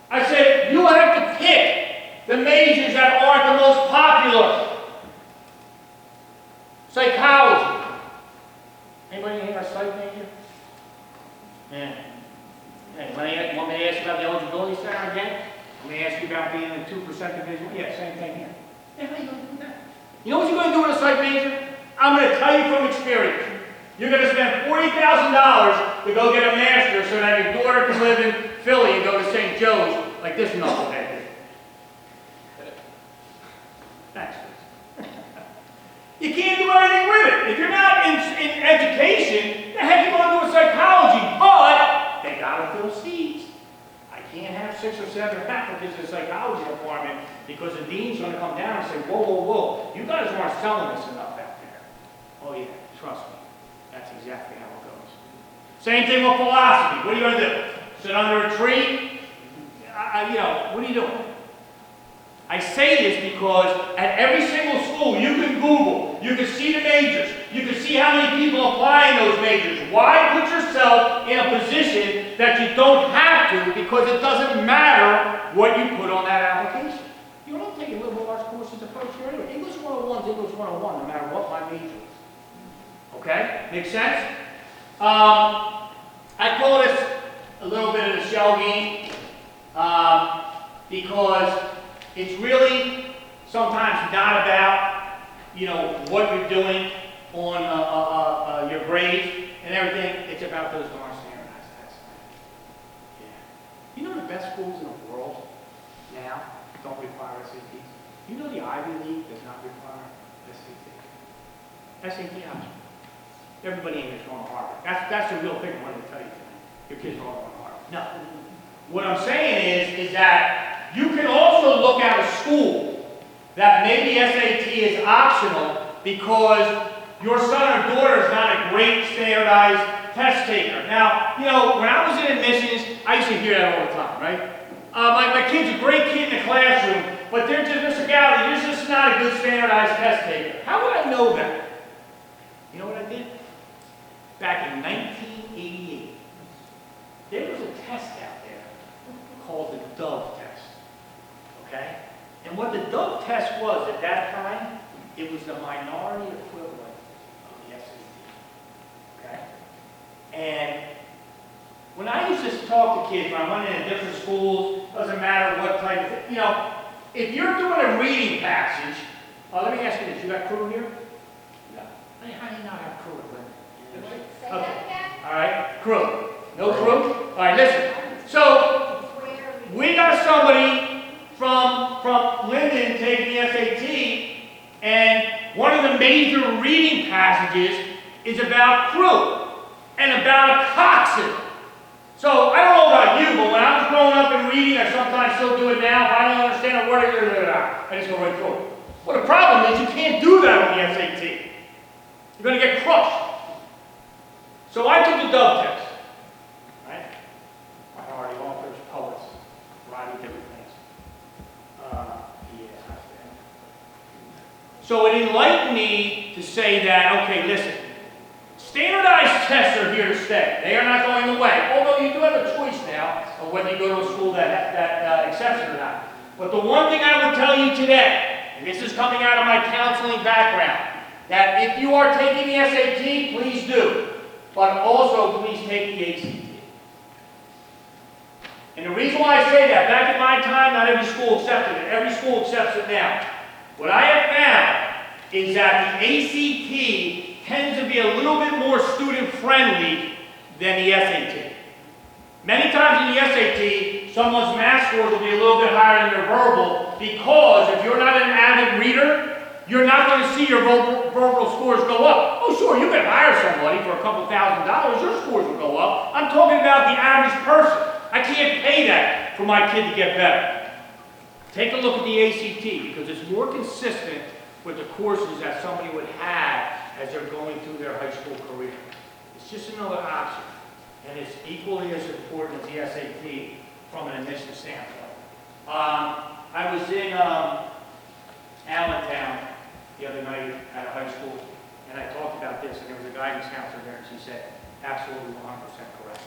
I said, you have to pick the majors that aren't the most popular. Psychology. Anybody here a psych major? Yeah. Hey, want me to ask you about the eligibility center again? Let me ask you about being in the 2% division. Yeah, same thing here. Yeah, how you going to do that? You know what you're going to do with a psych major? I'm going to tell you from experience. You're going to spend $40,000 to go get a master's so that your daughter can live in Philly and go to St. Joe's like this knucklehead did. Thanks. You can't do anything with it. If you're not in education, the heck you want to do with psychology? But they got to fill seats. I can't have 6 or 7 applicants in the psychology department because the dean's going to come down and say, whoa, whoa, whoa, you guys aren't selling us enough out there. Oh yeah, trust me. That's exactly how it goes. Same thing with philosophy. What are you going to do? Sit under a tree? What are you doing? I say this because at every single school, you can Google, you can see the majors, you can see how many people apply in those majors. Why put yourself in a position that you don't have to, because it doesn't matter what you put on that application. You don't take a liberal arts course as a first year anyway. English 101 is English 101, no matter what my major is. Okay? Make sense? I call this a little bit of the shell game, because it's really sometimes not about, you know, what you're doing on your grades and everything. It's about those darn standardized tests. Yeah. You know the best schools in the world now don't require SATs. You know the Ivy League does not require SAT. SAT option. Everybody in here is going to Harvard. That's the real thing I wanted to tell you tonight. Your kids are all going to Harvard. No. What I'm saying is that you can also look at a school that maybe SAT is optional because your son or daughter is not a great standardized test taker. Now, you know, when I was in admissions, I used to hear that all the time, right? My kid's a great kid in the classroom, but they're just, Mr. Galley, you're just not a good standardized test taker. How would I know that? You know what I did? Back in 1988, there was a test out there called the Dove test. Okay? And what the Dove test was at that time, it was the minority equivalent of the SAT. Okay? And when I used to talk to kids, when I went into different schools, doesn't matter what type of thing, you know, if you're doing a reading passage, let me ask you this, you got crew here? No. How do you not have crew? Say Okay. that again? All right, crew. No crew? All right, listen. So, we got somebody from Linden taking the SAT, and one of the major reading passages is about crew and about a coxswain. So, I don't know about you, but when I was growing up and reading, I sometimes still do it now, if I don't understand a word, I just go right through it. Well, the problem is you can't do that on the SAT. You're going to get crushed. So I took the Dove test, right? Minority authors, poets, a variety of different things. So it enlightened me to say that, okay, listen, standardized tests are here to stay. They are not going away. Although you do have a choice now of whether you go to a school that accepts it or not. But the one thing I would tell you today, and this is coming out of my counseling background, that if you are taking the SAT, please do. But also, please take the ACT. And the reason why I say that, back in my time, not every school accepted it. Every school accepts it now. What I have found is that the ACT tends to be a little bit more student-friendly than the SAT. Many times in the SAT, someone's math scores will be a little bit higher than their verbal, because if you're not an avid reader, you're not going to see your verbal scores go up. Oh, sure, you can hire somebody for a couple $1,000s, your scores will go up. I'm talking about the average person. I can't pay that for my kid to get better. Take a look at the ACT, because it's more consistent with the courses that somebody would have as they're going through their high school career. It's just another option, and it's equally as important as the SAT from an admission standpoint. I was in Allentown the other night at a high school, and I talked about this, and there was a guidance counselor there, and she said, absolutely 100% correct.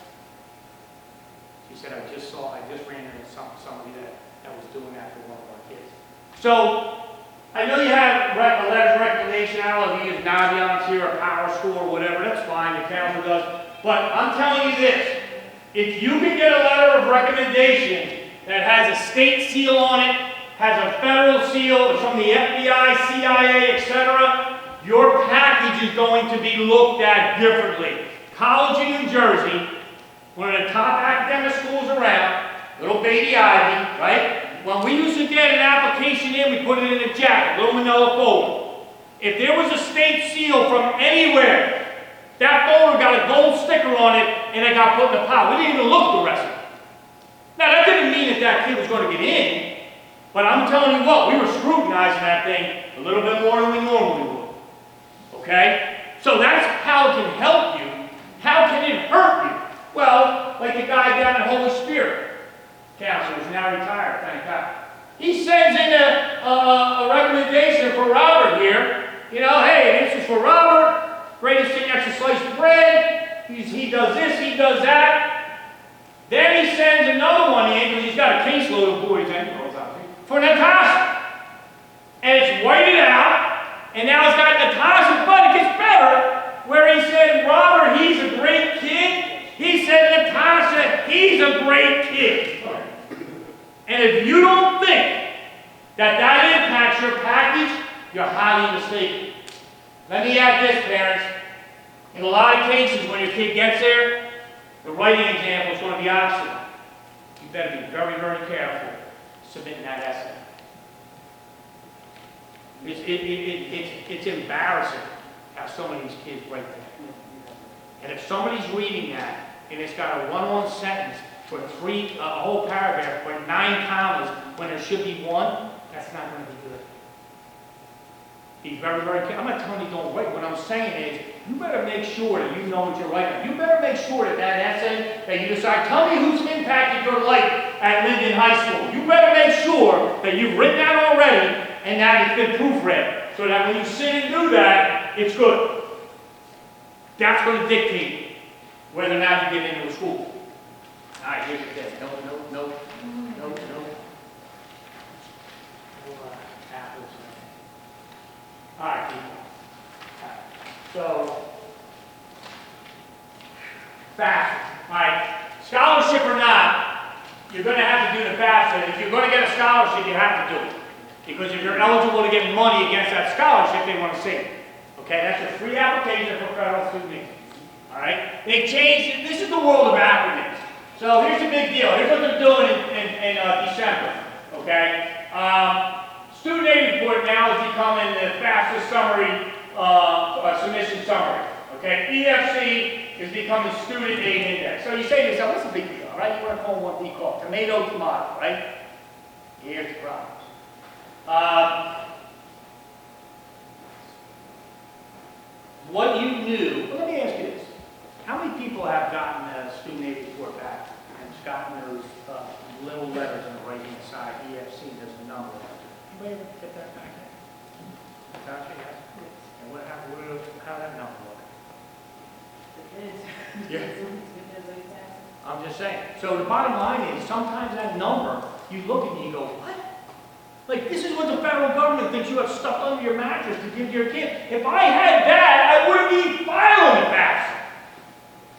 She said, I just ran into somebody that was doing that for one of our kids. So, I know you have a letter of recommendation. I don't know if you use Naviance here or Power School or whatever, that's fine, the counselor does. But I'm telling you this, if you can get a letter of recommendation that has a state seal on it, has a federal seal, it's from the FBI, CIA, etc., your package is going to be looked at differently. College in New Jersey, one of the top academic schools around, little baby Ivy, right? When we used to get an application in, we put it in a jacket, little manila folder. If there was a state seal from anywhere, that folder got a gold sticker on it, and it got put in the pile. We didn't even look at the rest of it. Now, that didn't mean that that kid was going to get in, but I'm telling you what, we were scrutinizing that thing a little bit more than we normally would. Okay? So that's how it can help you. How can it hurt you? Well, like the guy down at Holy Spirit. Counselor is now retired, thank God. He sends in a recommendation for Robert here. You know, hey, this is for Robert. Greatest thing, extra slice of bread. He does this, he does that. Then he sends another one in, because he's got a caseload of boys and girls out there, for Natasha. And it's whited out, and now it's got Natasha, but it gets better, where he said, Robert, he's a great kid. He said, Natasha, he's a great kid. And if you don't think that that impacts your package, you're highly mistaken. Let me add this, parents. In a lot of cases, when your kid gets there, the writing example is going to be optional. You better be very, very careful submitting that essay. It's embarrassing how some of these kids write that. And if somebody's reading that, and it's got a one sentence for a whole paragraph for 9 commas when there should be 1, that's not going to be good. Be very, very careful. I'm not telling you don't write. What I'm saying is, you better make sure that you know what you're writing. You better make sure that that essay that you decide, tell me who's impacted your life at Linden High School. You better make sure that you've written that already and that it's been proofread, so that when you sit and do that, it's good. That's going to dictate whether or not you get into a school. All right, here's the thing. No. Apples. All right, people. So, FAFSA. All right, scholarship or not, you're going to have to do the FAFSA. If you're going to get a scholarship, you have to do it. Because if you're eligible to get money against that scholarship, they want to see it. Okay, that's a free application for federal student aid. All right, they've changed it. This is the world of acronyms. So here's the big deal. Here's what they're doing in December. Okay, student aid report now is becoming the FAFSA summary, submission summary. Okay, EFC is becoming student aid index. So you say to yourself, what's the big deal? Right? You want to call one thing called tomato, right? Here's the problem. What you knew, well, let me ask you this. How many people have gotten a student aid report back and gotten those little letters on the right-hand side, EFC, there's a number? Anybody ever get that back yet? Natasha, yes? And what happened, how that number look? Yeah. I'm just saying. So the bottom line is, sometimes that number, you look and you go, what? Like, this is what the federal government thinks you have stuffed under your mattress to give to your kid. If I had that, I wouldn't be filing the FAFSA.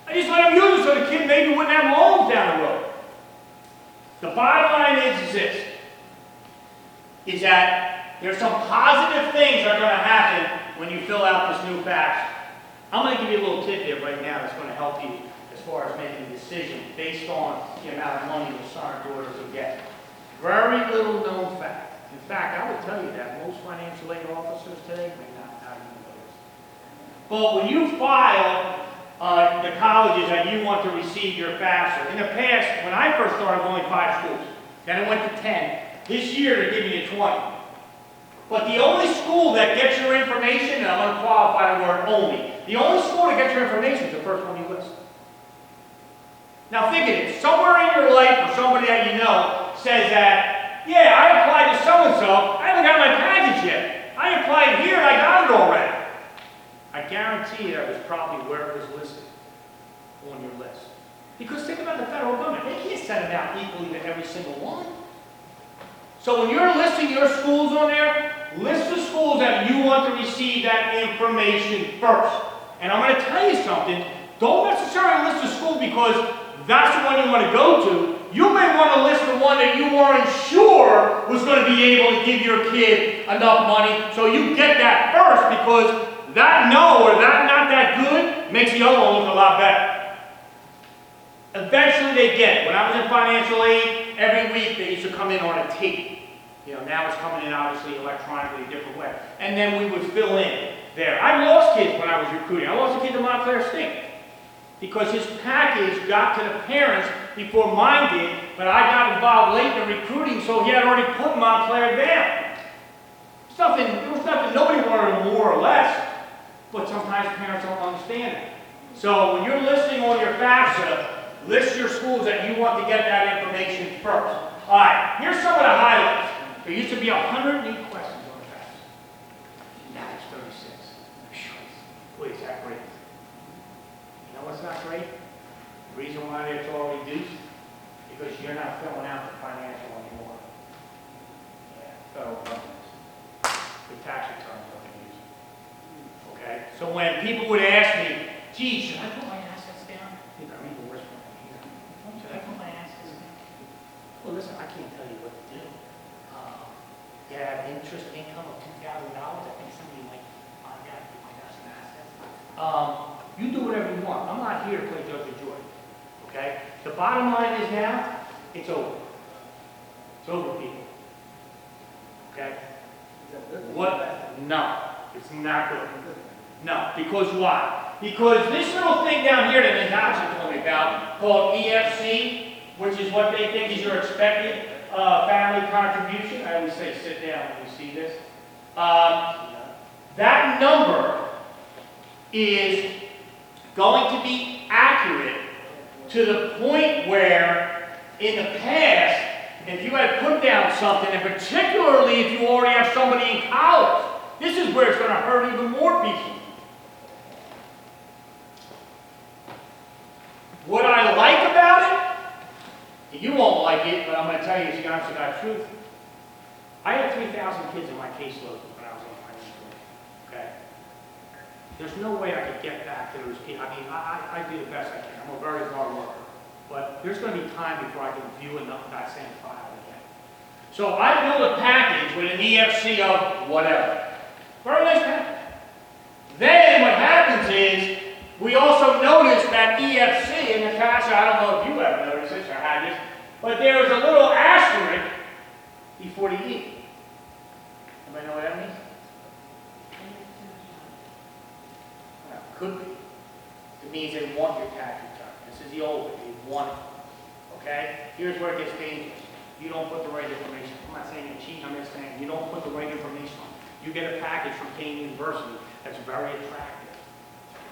I just let them use it so the kid maybe wouldn't have loans down the road. The bottom line is this, is that there's some positive things that are going to happen when you fill out this new FAFSA. I'm going to give you a little tidbit right now that's going to help you as far as making a decision based on the amount of money your son or daughter will get. Very little known fact. In fact, I would tell you that most financial aid officers today may not even know this. But when you file the colleges that you want to receive your FAFSA, in the past, when I first started, only 5 schools. Then it went to 10. This year, they're giving you 20. But the only school that gets your information, and I'm going to qualify the word only, the only school that gets your information is the first one you list. Now think of it. Somewhere in your life, or somebody that you know says that, yeah, I applied to so-and-so, I haven't got my package yet. I applied here and I got it already. I guarantee you that was probably where it was listed on your list. Because think about the federal government. They can't send it out equally to every single one. So when you're listing your schools on there, list the schools that you want to receive that information first. And I'm going to tell you something. Don't necessarily list a school because that's the one you want to go to. You may want to list the one that you weren't sure was going to be able to give your kid enough money, so you get that first, because that no or that not that good makes the other one look a lot better. Eventually they get it. When I was in financial aid, every week they used to come in on a tape. You know, now it's coming in obviously electronically a different way. And then we would fill in there. I lost kids when I was recruiting. I lost a kid to Montclair State, because his package got to the parents before mine did, but I got involved late in the recruiting, so he had already put Montclair down. There was nothing, nobody wanted him more or less, but sometimes parents don't understand it. So when you're listing on your FAFSA, list your schools that you want to get that information first. All right, here's some of the highlights. There used to be 108 questions on the FAFSA. Now it's 36. Boy, is that great. You know what's not great? The reason why it's all reduced, because you're not filling out the financial anymore. Yeah, federal government. The tax returns are used. Okay? So when people would ask me, gee, should I put my assets down? I think I'm even worse one here. Should I put my assets down? Well, listen, I can't tell you what to do. You have interest income of $2,000. I think somebody might find out if you might have some assets. You do whatever you want. I'm not here to play judge or jury. Okay? The bottom line is now, it's over. It's over, people. Okay? What? No. It's not good. No. Because why? Because this little thing down here that Natasha told me about, called EFC, which is what they think is your expected family contribution. I always say sit down when you see this. That number is going to be accurate to the point where, in the past, if you had put down something, and particularly if you already have somebody in college, this is where it's going to hurt even more people. What I like about it, you won't like it, but I'm going to tell you it's the honest to God truth. I had 3,000 kids in my caseload when I was on financial aid. Okay? There's no way I could get back to those kids. I mean, I do the best I can. I'm a very hard worker. But there's going to be time before I can view enough of that same file again. So I built a package with an EFC of whatever. Very nice package. Then what happens is, we also noticed that EFC, and Natasha, I don't know if you ever noticed this or had this, but there was a little asterisk before the E. Anybody know what that means? Could be. It means they want your tax return. This is the old way. They want it. Okay? Here's where it gets dangerous. You don't put the right information. I'm not saying you're cheating. I'm just saying you don't put the right information on. You get a package from Kane University that's very attractive.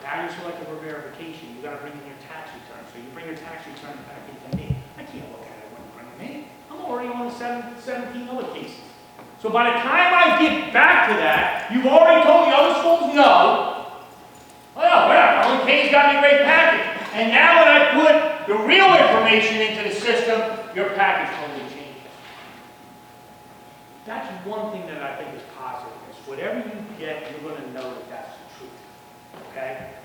Now you're selected for verification. You've got to bring in your tax return. So you bring your tax return back into me. I can't look at it when you bring it in. I'm already on 17 other cases. So by the time I get back to that, you've already told the other schools no. Well, whatever. Kane's got me a great package. And now when I put the real information into the system, your package totally changes. That's one thing that I think is positive. Is whatever you get, you're going to know that that's the truth. Okay?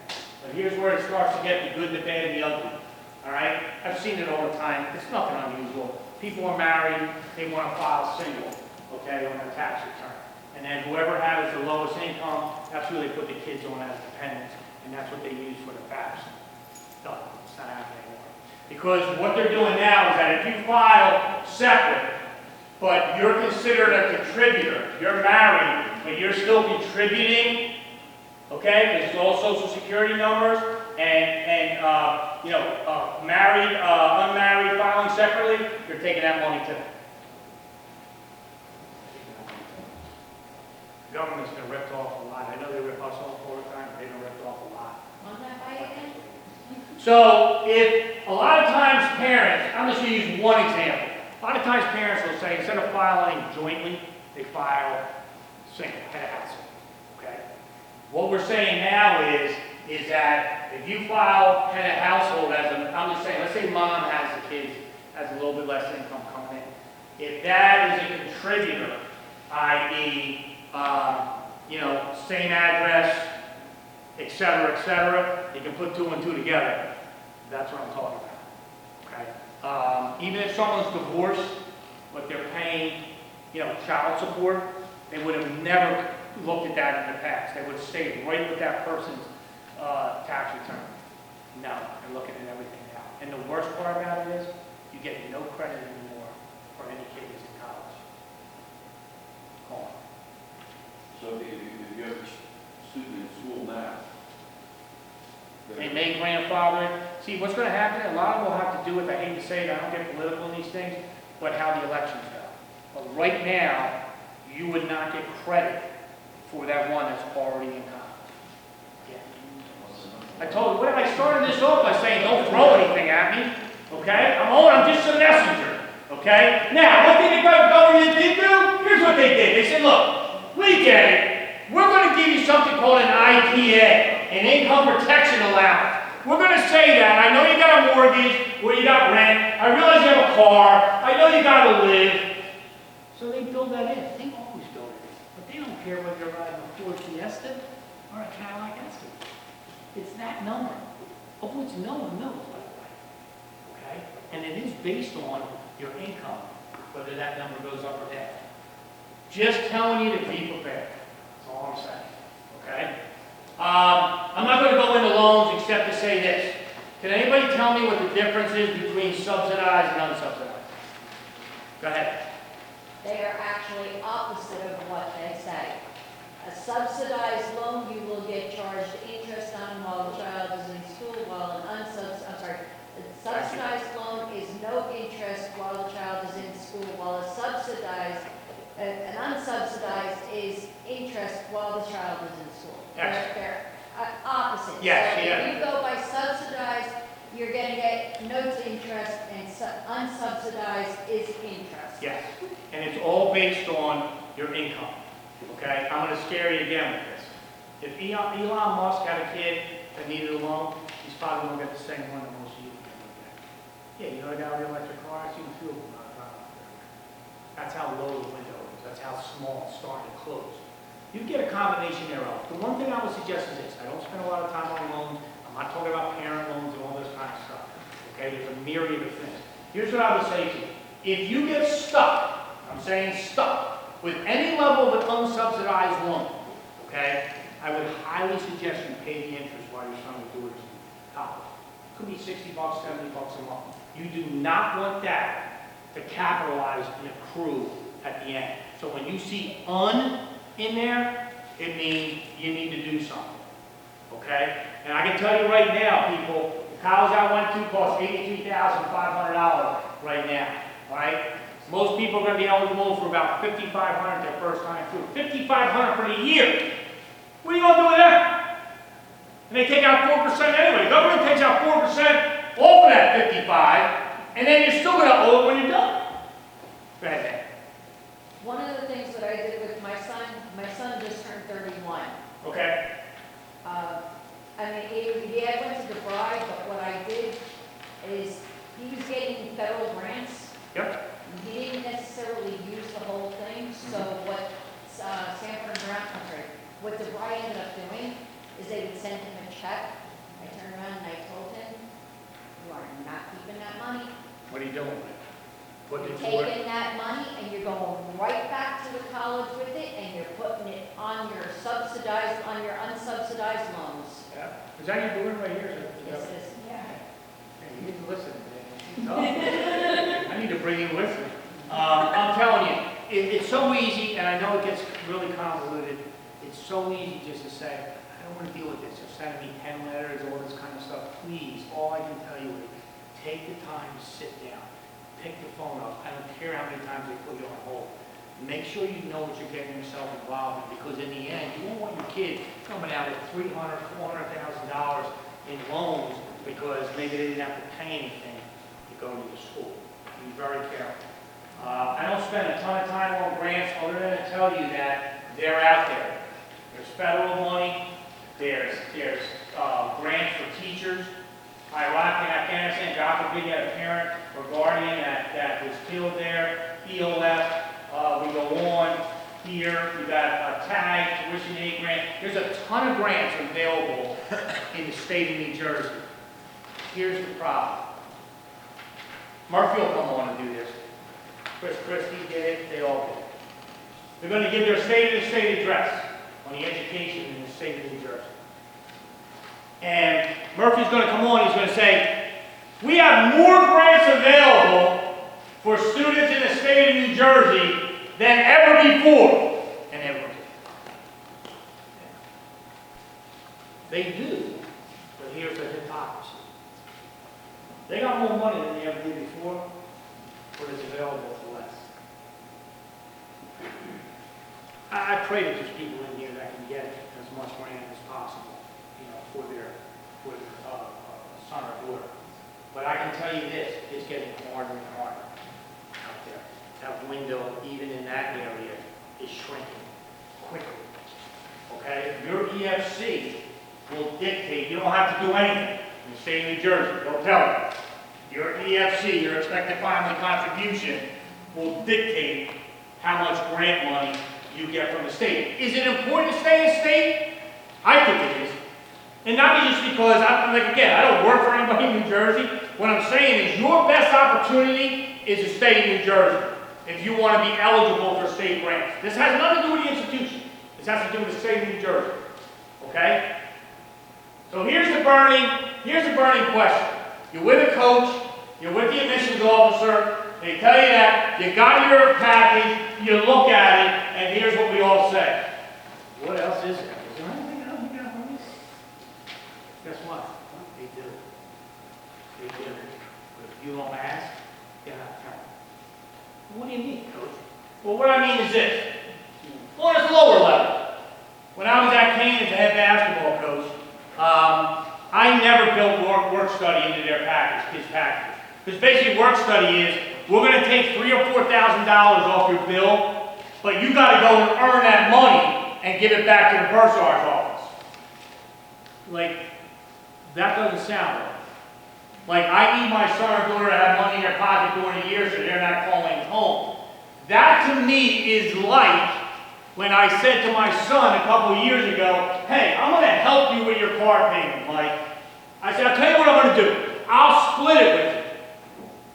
But here's where it starts to get the good, the bad, and the ugly. All right? I've seen it all the time. It's nothing unusual. People are married. They want to file single, okay, on their tax return. And then whoever has the lowest income, that's who they put the kids on as dependents. And that's what they use for the FAFSA. Done. It's not happening anymore. Because what they're doing now is that if you file separate, but you're considered a contributor, you're married, but you're still contributing, okay, because it's all Social Security numbers, and married, unmarried, filing separately, you're taking that money too. The government's been ripped off a lot. I know they rip us off all the time, but they've been ripped off a lot. On that fight again? So, if a lot of times parents, I'm just going to use one example. A lot of times parents will say, instead of filing jointly, they file single, head of household. Okay? What we're saying now is that if you file head of household as I'm just saying, let's say mom has the kids, has a little bit less income coming in. If dad is a contributor, i.e., same address, et cetera, you can put 2 and 2 together. That's what I'm talking about. Okay? Even if someone's divorced, but they're paying, child support, they would have never looked at that in the past. They would have stayed right with that person's tax return. No, they're looking at everything now. And the worst part about it is, you get no credit anymore for any kid who's in college. Gone. So if you have a student in school now, They may grandfather it. See, what's going to happen, a lot of it will have to do with, I hate to say it, I don't get political in these things, but how the elections go. But right now, you would not get credit for that one that's already in college. Yeah. I told you, I started this off by saying, don't throw anything at me, okay? I'm just a messenger, Okay? Now, what did the government did do? Here's what they did. They said, look, we get it. We're going to give you something called an IPA, an income protection allowance. We're going to say that. I know you got a mortgage, or you got rent. I realize you have a car. I know you got to live. So they build that in. They always build it in. But they don't care whether you're riding a Ford Fiesta or a Cadillac Escalade. It's that number, of which no one knows, by the way. Okay? And it is based on your income, whether that number goes up or down. Just telling you to be prepared. That's all I'm saying. Okay? I'm not going to go into loans except to say this. Can anybody tell me what the difference is between subsidized and unsubsidized? Go ahead. They are actually opposite of what they say. A subsidized loan, you will get charged interest on while the child is in school, while a subsidized loan is no interest while the child is in school, while an unsubsidized is interest while the child is in school. Excellent. They're opposite. Yes, So yeah. if you go by subsidized, you're going to get no interest, and unsubsidized is interest. Yes. And it's all based on your income. Okay? I'm going to scare you again with this. If Elon Musk had a kid that needed a loan, he's probably going to get the same one that most of you can get. Yeah, you know the guy with the electric car? I've seen a few of them driving up there. That's how low the window is. That's how small it's starting to close. You get a combination thereof. The one thing I would suggest is this. I don't spend a lot of time on loans. I'm not talking about parent loans and all this kind of stuff. Okay? There's a myriad of things. Here's what I would say to you. If you get stuck, I'm saying stuck, with any level of an unsubsidized loan, okay, I would highly suggest you pay the interest while your son or daughter's in college. It could be $60, $70 a month. You do not want that to capitalize and accrue at the end. So when you see in there, it means you need to do something. Okay? And I can tell you right now, people, the college I went to costs $83,500 right now. Right? Most people are going to be eligible for about $5,500 their first time through. $5,500 for the year. What are you going to do with that? And they take out 4% anyway. The government takes out 4% off of that 55, and then you're still going to owe it when you're done. Go ahead, Dan. One of the things that I did with my son just turned 31. Okay? I mean, I went to the bride, but what I did is he was getting federal grants. Yep. He didn't necessarily use the whole thing, so what Sanford and Brown, what the bride ended up doing is they would send him a check. I turned around and I told him, you are not keeping that money. What are you doing with it? What You're did you work? taking that money and you're going right back to the college with it, and you're putting it on your unsubsidized loans. Yeah. Is that your doing right here? Yes, it is. Yeah. You need to listen. I need to bring you with me. I'm telling you, it's so easy, and I know it gets really convoluted. It's so easy just to say, I don't want to deal with this. You're sending me 10 letters, all this kind of stuff. Please, all I can tell you is take the time to sit down. Pick the phone up. I don't care how many times they put you on hold. Make sure you know what you're getting yourself involved in, because in the end, you won't want your kid coming out with $300,000, $400,000 in loans because maybe they didn't have to pay anything to go to the school. Be very careful. I don't spend a ton of time on grants other than to tell you that they're out there. There's federal money. There's grants for teachers. Iraq and Afghanistan, God forbid you had a parent or guardian that was killed there. EOF, we go on here. We got a TAG, tuition aid grant. There's a ton of grants available in the state of New Jersey. Here's the problem. Murphy will come on and do this. Chris Christie did it. They all did it. They're going to give their state address on the education in the state of New Jersey. And Murphy's going to come on, he's going to say, we have more grants available for students in the state of New Jersey than ever before. And ever. They do, but here's the hypocrisy. They got more money than they ever did before, but it's available for less. I pray that there's people in here that can get as much grant as possible, for their son or daughter. But I can tell you this, it's getting harder and harder. that window, even in that area, is shrinking quickly. Okay? Your EFC will dictate, you don't have to do anything in the state of New Jersey, they'll tell you. Your EFC, your expected family contribution, will dictate how much grant money you get from the state. Is it important to stay in state? I think it is. And not just because, again, I don't work for anybody in New Jersey. What I'm saying is your best opportunity is to stay in New Jersey if you want to be eligible for state grants. This has nothing to do with the institution. This has to do with the state of New Jersey. Okay? So here's the burning question. You're with a coach, you're with the admissions officer, they tell you that, you got your package, you look at it, and here's what we all say. What else is there? Is there anything else you got on this? Guess what? They do. They do. But if you don't ask, you're not telling. What do you mean, coach? Well, what I mean is this. On its lower level, when I was at Kane as a head basketball coach, I never built work study into their package, his package. Because basically work study is, we're going to take $3,000 or $4,000 off your bill, but you got to go and earn that money and give it back to the bursar's office. Like, that doesn't sound right. Like, I need my son or daughter to have money in their pocket during the year so they're not calling home. That to me is like when I said to my son a couple of years ago, hey, I'm going to help you with your car payment, Mike. I said, I'll tell you what I'm going to do. I'll split it with you.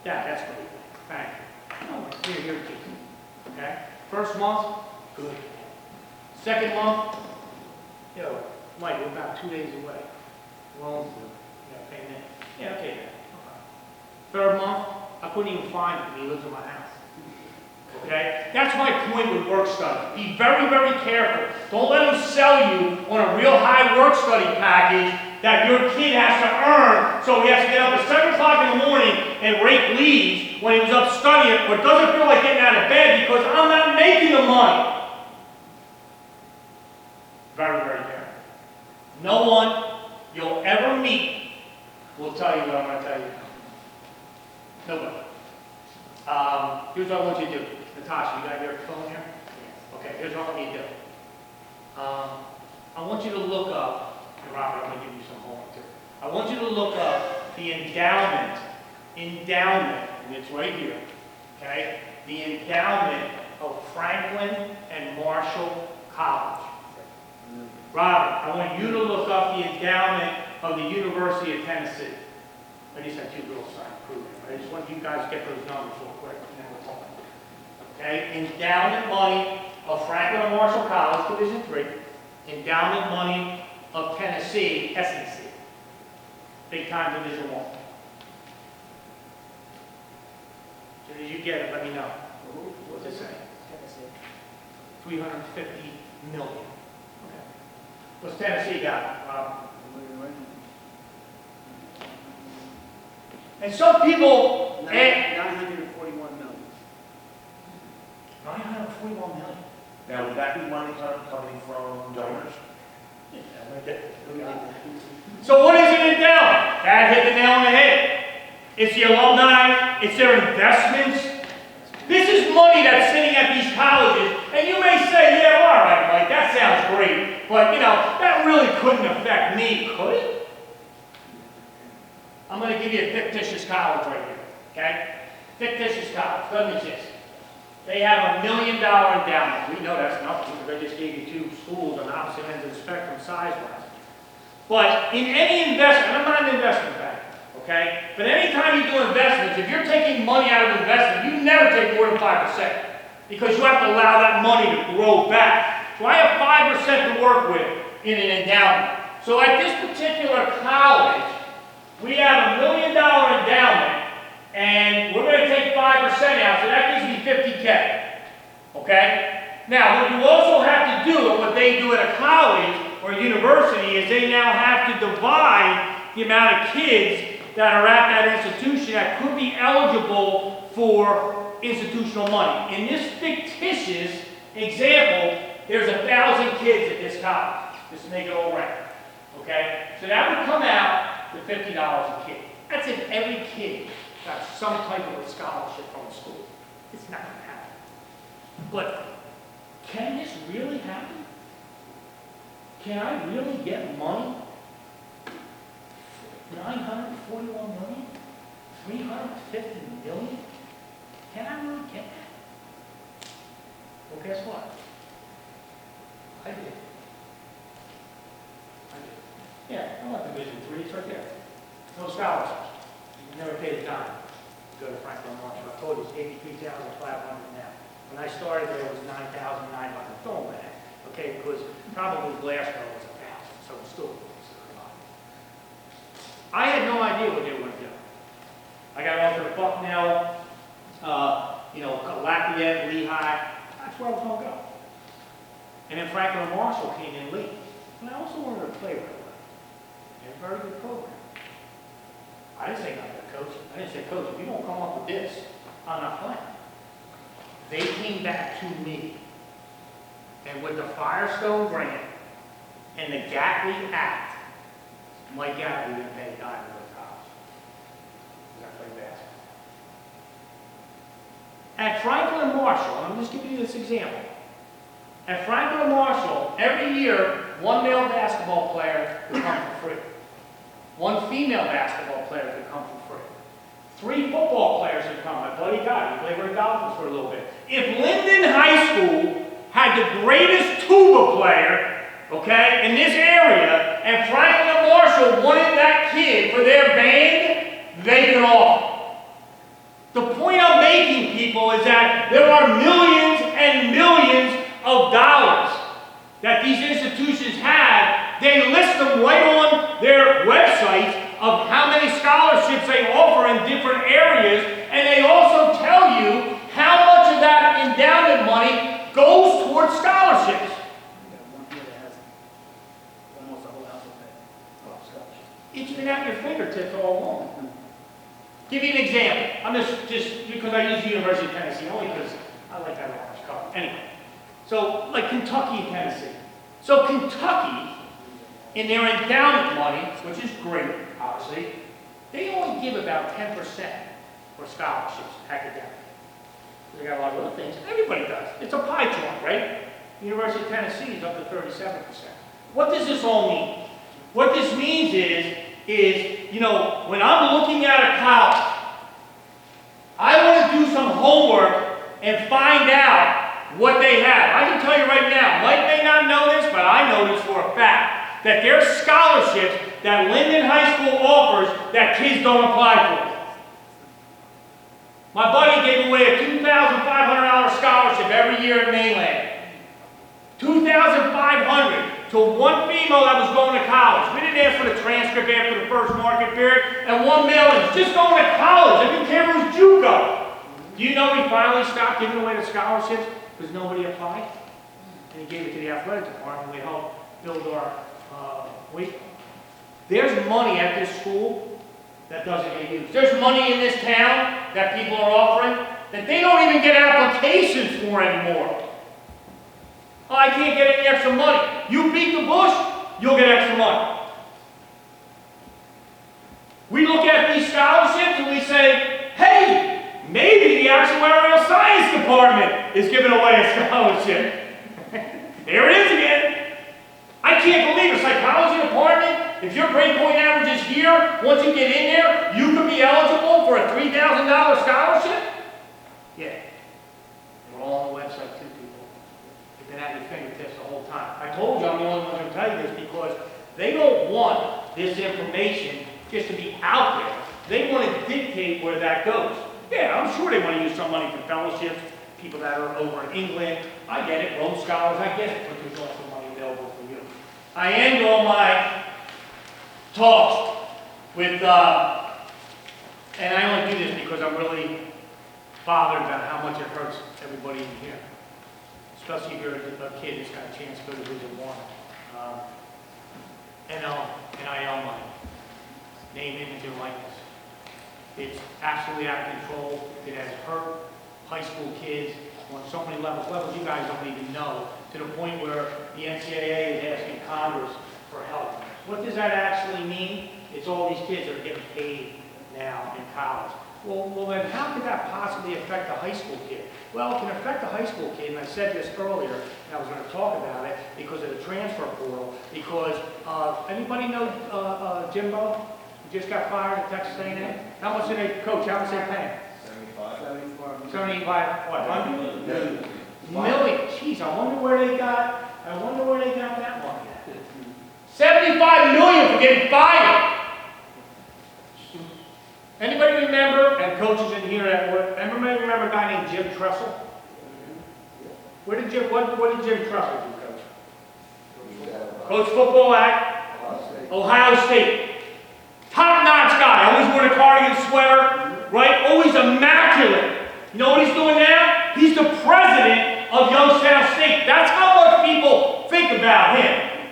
Dad, that's great. Thank you. Oh, here, too. Okay? First month, good. Second month, yo, Mike, we're about 2 days away. Loans, you got payment. Yeah, okay. Third month, I couldn't even find him. He lives in my house. Okay? That's my point with work study. Be very, very careful. Don't let them sell you on a real high work study package that your kid has to earn, so he has to get up at 7 o'clock in the morning and rake leaves when he was up studying, but doesn't feel like getting out of bed because I'm not making the money. Very, very careful. No one you'll ever meet will tell you what I'm going to tell you. Nobody. Here's what I want you to do. Natasha, you got your phone here? Okay, here's what I want you to do. I want you to look up, and Robert, I'm going to give you some homework too. I want you to look up the endowment, and it's right here, okay? The endowment of Franklin and Marshall College. Robert, I want you to look up the endowment of the University of Tennessee. I just had 2 girls sign approving. I just want you guys to get those numbers real quick, and then we'll talk. Okay, endowment money of Franklin and Marshall College, Division III. Endowment money of Tennessee, SEC. Big time Division I. So as you get it, let me know. What's it say? 350 million. Okay. What's Tennessee got, Rob? And some people... 941 million. 941 million. Now, would that be money coming from donors? So what is an endowment? That hit the nail on the head. It's the alumni, it's their investments. This is money that's sitting at these colleges, and you may say, yeah, all right, Mike, that sounds great, but you know, that really couldn't affect me, could it? I'm going to give you a fictitious college right here, okay? Fictitious college, doesn't exist. They have $1 million endowment. We know that's nothing because I just gave you 2 schools on opposite ends of the spectrum size-wise. But in any investment, I'm not an investment bank, okay? But anytime you do investments, if you're taking money out of investment, you never take more than 5% because you have to allow that money to grow back. So I have 5% to work with in an endowment. So at this particular college, we have $1 million endowment, and we're going to take 5% out, so that gives me $50K. Okay? Now, what you also have to do, and what they do at a college or a university, is they now have to divide the amount of kids that are at that institution that could be eligible for institutional money. In this fictitious example, there's 1,000 kids at this college, just to make it all round. Okay? So that would come out to $50 a kid. That's if every kid got some type of a scholarship from the school. It's not going to happen. But can this really happen? Can I really get money? 941 million? 350 million? Can I really get that? Well, guess what? I did. Yeah, I went to Division III, it's right there. No scholarships. You never paid a dime to go to Franklin Marshall. I told you it's 83,500 now. When I started there, it was 9,900. Don't that, okay? Because probably Glasgow was 1,000, so it's still a lot. I had no idea what they were going to do. I got offered to Bucknell, Lafayette, Lehigh. That's where I was going to go. And then Franklin Marshall came in late. And I also wanted to play right away. And a very good program. I didn't say nothing to coach. I didn't say, Coach, if you don't come up with this, I'm not playing. They came back to me. And with the Firestone grant and the Gatley Act, Mike Gatley didn't pay a dime to go to college. Because I played basketball. At Franklin Marshall, I'm just giving you this example. At Franklin Marshall, every year, one male basketball player could come for free. One female basketball player could come for free. 3 football players could come. My buddy Guy, he played for the Dolphins for a little bit. If Linden High School had the greatest tuba player, okay, in this area, and Franklin Marshall wanted that kid for their band, they could offer. The point I'm making, people, is that there are millions and millions of dollars that these institutions have. They list them right on their websites of how many scholarships they offer in different areas, and they also tell you how much of that endowment money goes towards scholarships. It's been at your fingertips all along. Give you an example. I'm just because I use the University of Tennessee, only because I like that orange color. Anyway, so like Kentucky and Tennessee. So Kentucky, in their endowment money, which is great, obviously, they only give about 10% for scholarships, academic. They got a lot of other things. Everybody does. It's a pie chart, right? The University of Tennessee is up to 37%. What does this all mean? What this means is when I'm looking at a college, I want to do some homework and find out what they have. I can tell you right now, Mike may not know this, but I know this for a fact, that there's scholarships that Linden High School offers that kids don't apply for. My buddy gave away a $2,500 scholarship every year in mainland. $2,500 to one female that was going to college. We didn't ask for the transcript after the first market period, and one male is just going to college. I didn't care if it was JUCO. Do you know we finally stopped giving away the scholarships because nobody applied? And he gave it to the athletic department. We helped build our weight room. There's money at this school that doesn't get used. There's money in this town that people are offering that they don't even get applications for anymore. Oh, I can't get any extra money. You beat the bush, you'll get extra money. We look at these scholarships and we say, hey, maybe the actuarial science department is giving away a scholarship. There it is again. I can't believe a psychology department, if your grade point average is here, once you get in there, you could be eligible for a $3,000 scholarship? Yeah. They're all on the website too, people. They've been at your fingertips the whole time. I told you I'm the only one who can tell you this because they don't want this information just to be out there. They want to dictate where that goes. Yeah, I'm sure they want to use some money for fellowships, people that are over in England. I get it, Rhodes Scholars, I get it, but there's also money available for you. I end all my talks with, and I only do this because I'm really bothered about how much it hurts everybody in here. Especially if you're a kid who's got a chance to go to Division I. NIL money. Name, image, and likeness. It's absolutely out of control. It has hurt high school kids on so many levels you guys don't even know, to the point where the NCAA is asking Congress for help. What does that actually mean? It's all these kids that are getting paid now in college. Well, then how could that possibly affect the high school kid? Well, it can affect the high school kid, and I said this earlier, and I was gonna talk about it, because of the transfer portal, because, anybody know, Jimbo? He just got fired at Texas A&M? How much did they, coach, how much they paying? 75, what, 100? Million, jeez, I wonder where they got that money at. 75 million for getting fired! Anybody remember, and coaches in here at work, anybody remember a guy named Jim Tressel? What did Jim Tressel do, coach? Coach football at Ohio State. Top-notch guy, always wore the cardigan sweater, right? Always immaculate. You know what he's doing now? He's the president of Youngstown State. That's how much people think about him.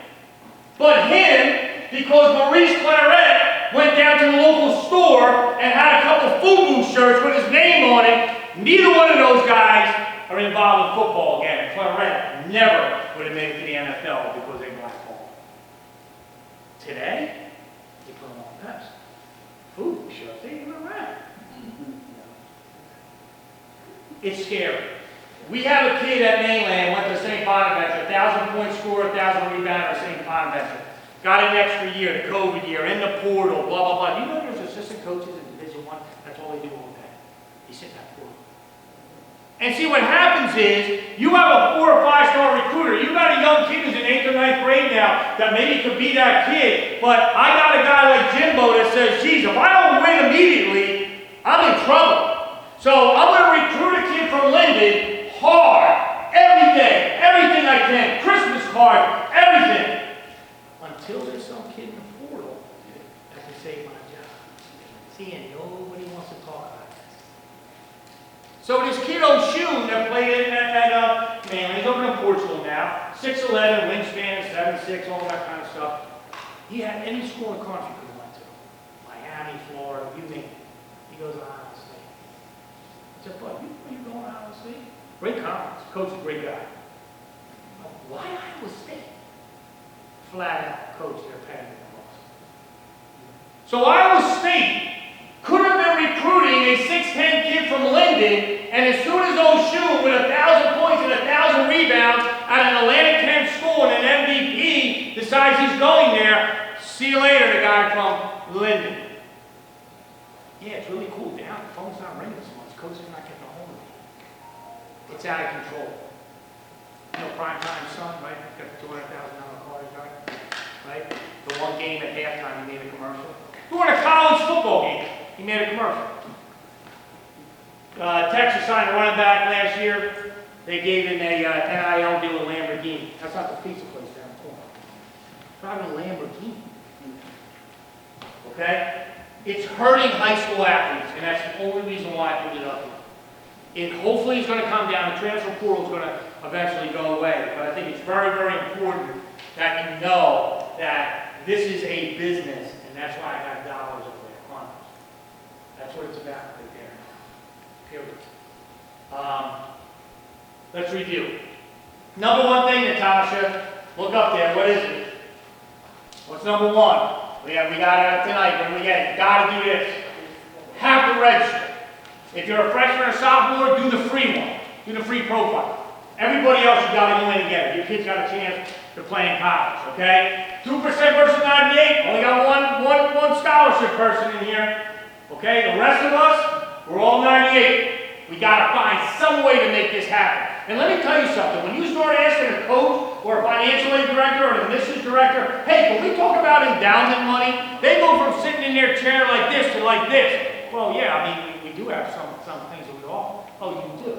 But him, because Maurice Claret went down to the local store and had a couple FUBU shirts with his name on it, neither one of those guys are involved in football again. Claret never would have made it to the NFL because they blackballed. Today, they put him on Pepsi. FUBU shirts, they ain't even around. It's scary. We have a kid at Mainland, went to St. Bonaventure, 1,000-point scorer, 1,000 rebounder at St. Bonaventure. Got an extra year, the COVID year, in the portal, blah, blah, blah. You know there's assistant coaches in Division I? That's all they do all day. They sit in that portal. And see, what happens is, you have a 4- or 5-star recruiter. You got a young kid who's in 8th or 9th grade now that maybe could be that kid. But I got a guy like Jimbo that says, geez, if I don't win immediately, I'm in trouble. So I'm going to recruit a kid from Linden hard, every day, everything I can, Christmas card, everything. Until there's some kid in the portal that can save my job. See, and nobody wants to talk about this. So this kid O'Shune that played at Mainland, he's over in Portugal now, 6'11", wingspan, 7'6", all that kind of stuff. He had any school in the country could have went to. Miami, Florida, you name it. He goes, Iowa State. I said, bud, you going to Iowa State? Great conference. Coach is a great guy. Why Iowa State? Flat out, coach, they're paying the most. So Iowa State could have been recruiting a 6'10" kid from Linden, and as soon as O'Shune with 1,000 points and 1,000 rebounds at an Atlantic 10 school and an MVP decides he's going there, see you later, the guy from Linden. Yeah, it's really cooled down. The phone's not ringing so much. Coach is not getting a hold of me. It's out of control. You know, primetime son, right? Got the $200,000 college guy, right? The one game at halftime, he made a commercial. During a college football game, he made a commercial. Texas signed a running back last year. They gave him a NIL deal with Lamborghini. That's not the pizza place down the corner. Driving a Lamborghini. Okay? It's hurting high school athletes, and that's the only reason why I put it up here. It hopefully is going to come down. The transfer portal is going to eventually go away. But I think it's very, very important that you know that this is a business, and that's why I got dollars over there, on it. That's what it's about right there. Period. Let's review. Number one thing, Natasha, look up there. What is it? What's number one? We got it tonight. When we get it, got to do this. Have to register. If you're a freshman or sophomore, do the free one. Do the free profile. Everybody else, you got to go in and get it. Your kid's got a chance to play in college, okay? 2% versus 98. Only got one scholarship person in here. Okay? The rest of us, we're all 98. We got to find some way to make this happen. And let me tell you something. When you start asking a coach or a financial aid director or an admissions director, hey, can we talk about endowment money? They go from sitting in their chair like this to like this. Well, yeah, I mean, we do have some things that we offer. Oh, you do?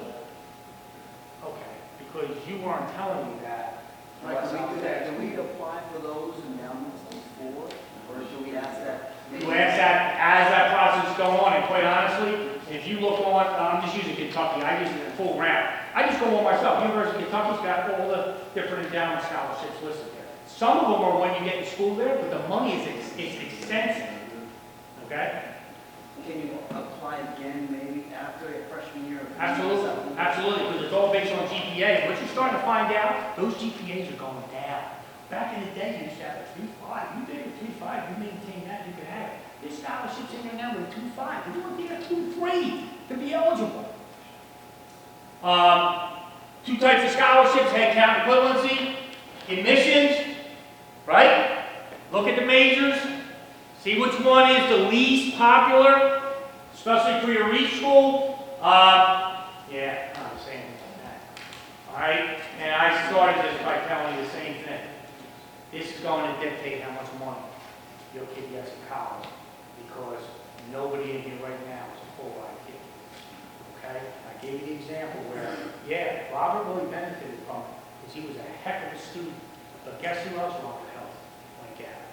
Okay, because you weren't telling me that. Right, do we apply for those endowments before, or should we ask that? You ask that as that process is going on, and quite honestly, if you look on, I'm just using Kentucky, I use it in full round. I just go on myself. University of Kentucky's got all the different endowment scholarships listed there. Some of them are when you get in school there, but the money is extensive. Okay? Can you apply again maybe after a freshman year? Absolutely, absolutely, because it's all based on GPA. What you're starting to find out, those GPAs are going down. Back in the day, you used to have a 3.5. You did a 3.5, you maintain that, you could have it. This scholarships in there now with 2.5. And you would be a 2.3 to be eligible. Two types of scholarships, head count equivalency, admissions, right? Look at the majors, see which one is the least popular, especially for your reach school. Yeah, I'm saying that. All right, and I started this by telling you the same thing. This is going to dictate how much money your kid gets in college, because nobody in here right now is a full-ride kid. Okay? I gave you the example where, yeah, Robert really benefited from it, because he was a heck of a student. But guess who else wanted help? Like Gavin.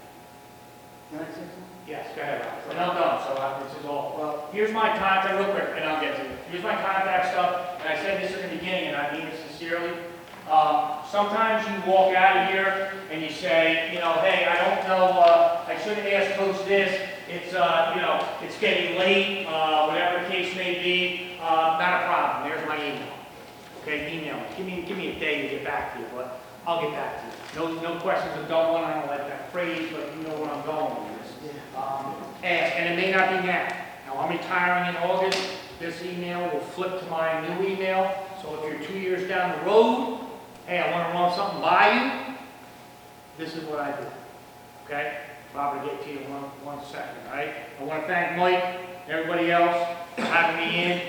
Can I say something? Yes, go ahead, Robert. We're not done, so this is all. Well, here's my contact, real quick, and I'll get to it. Here's my contact stuff, and I said this in the beginning, and I mean it sincerely. Sometimes you walk out of here and you say, you know, hey, I don't know, I shouldn't ask Coach this. It's, you know, it's getting late, whatever the case may be. Not a problem. There's my email. Okay, email me. Give me a day to get back to you, but I'll get back to you. No questions of don't want. I don't like that phrase, but you know where I'm going with this. Ask, and it may not be now. Now I'm retiring in August. This email will flip to my new email. So if you're 2 years down the road, hey, I want to run something by you, this is what I do. Okay? Robert, I'll get to you in one second, all right? I want to thank Mike and everybody else for having me in.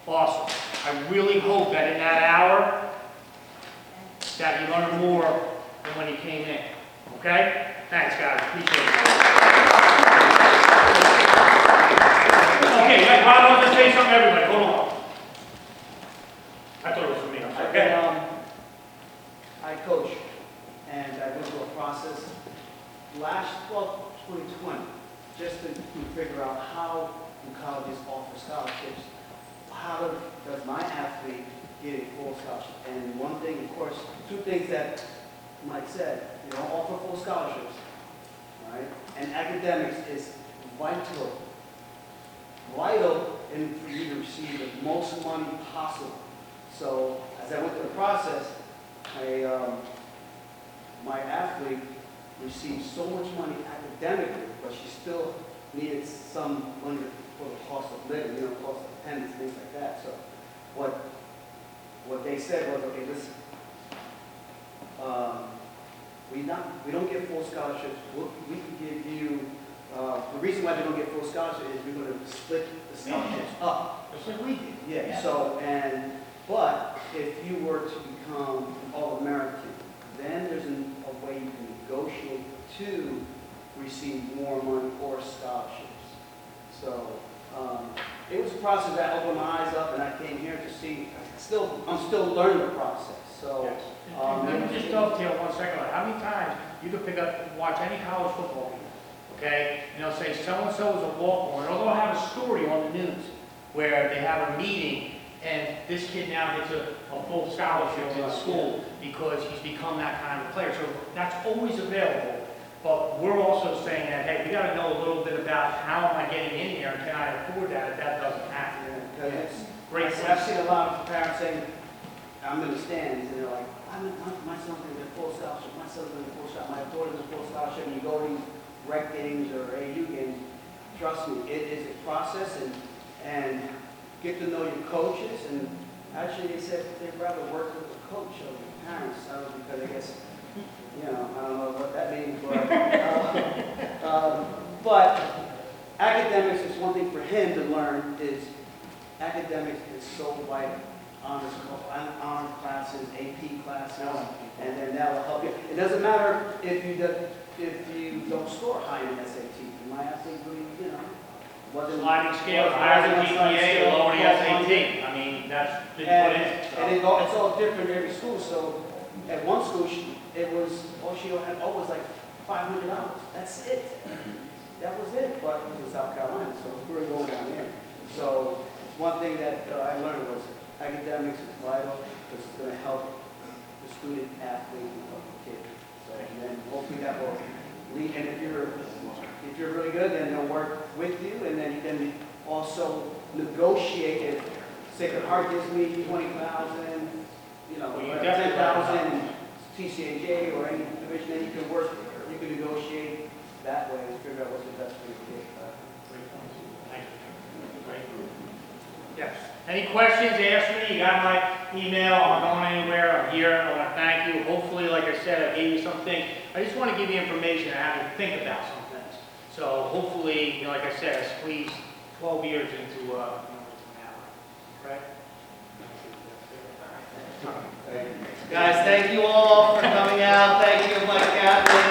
Awesome. I really hope that in that hour, that he learned more than when he came in. Okay? Thanks, guys. Appreciate it. Okay, let Bob wants to say something to everybody. Hold on. I thought it was for me. I'm sorry. Okay. I coach, and I went through a process last, 2020, just to figure out how do colleges offer scholarships. How does my athlete get a full scholarship? And one thing, of course, two things that Mike said, you don't offer full scholarships, right? And academics is vital in for you to receive the most money possible. So as I went through the process, my athlete received so much money academically, but she still needed some money for the cost of living, cost of attendance, things like that. So what they said was, okay, listen, we don't get full scholarships. We can give you, the reason why they don't get full scholarships is we're going to split the scholarships up. Just like we did. Yeah, so, but if you were to become an All-American, then there's a way you can negotiate to receive more money or scholarships. So it was a process that opened my eyes up, and I came here to see. I'm still learning the process. So Yes. Let me just dovetail 1 second. How many times you could pick up and watch any college football game, okay? And they'll say so-and-so is a walk-on, or they'll have a story on the news where they have a meeting and this kid now gets a full scholarship in school because he's become that kind of player. So that's always available. But we're also saying that, hey, we got to know a little bit about how am I getting in here, and can I afford that if that doesn't happen? Great I've question. seen a lot of parents saying, I'm in the stands, and they're like, my son's going to get a full scholarship, my son's going to get a full scholarship, my daughter's a full scholarship, and you go to these rec games or AU games, trust me, it is a process, and get to know your coaches, and actually they said they'd rather work with the coach over the parents, because I guess, I don't know what that means, but academics is one thing for him to learn is academics is so vital. Honors classes, AP classes, and then that will help you. It doesn't matter if you don't score high in SAT. You might have to really, wasn't Sliding scale, higher the GPA, or lower the SAT. I mean, that's been put in. And it's all different in every school. So at one school, all she had was like $500. That's it. That was it. But it was South Carolina, so we were going down there. So one thing that I learned was academics is vital because it's going to help the student athlete and help the kid. So and then hopefully that will lead. And if you're really good, then they'll work with you, and then you can also negotiate. If Sacred Heart gives me 20,000, Well, you 10,000 TCAJ or any division, then you can negotiate that way and figure out what's the best for your kid. Any questions, ask me, you got my email, I'm not going anywhere, I'm here, I want to thank you. Hopefully, like I said, I gave you something. I just want to give you information and have you think about some things. So hopefully, you know, like I said, I squeezed 12 years into an hour, right? Guys, thank you all for coming out. Thank you, Mike Kaplan.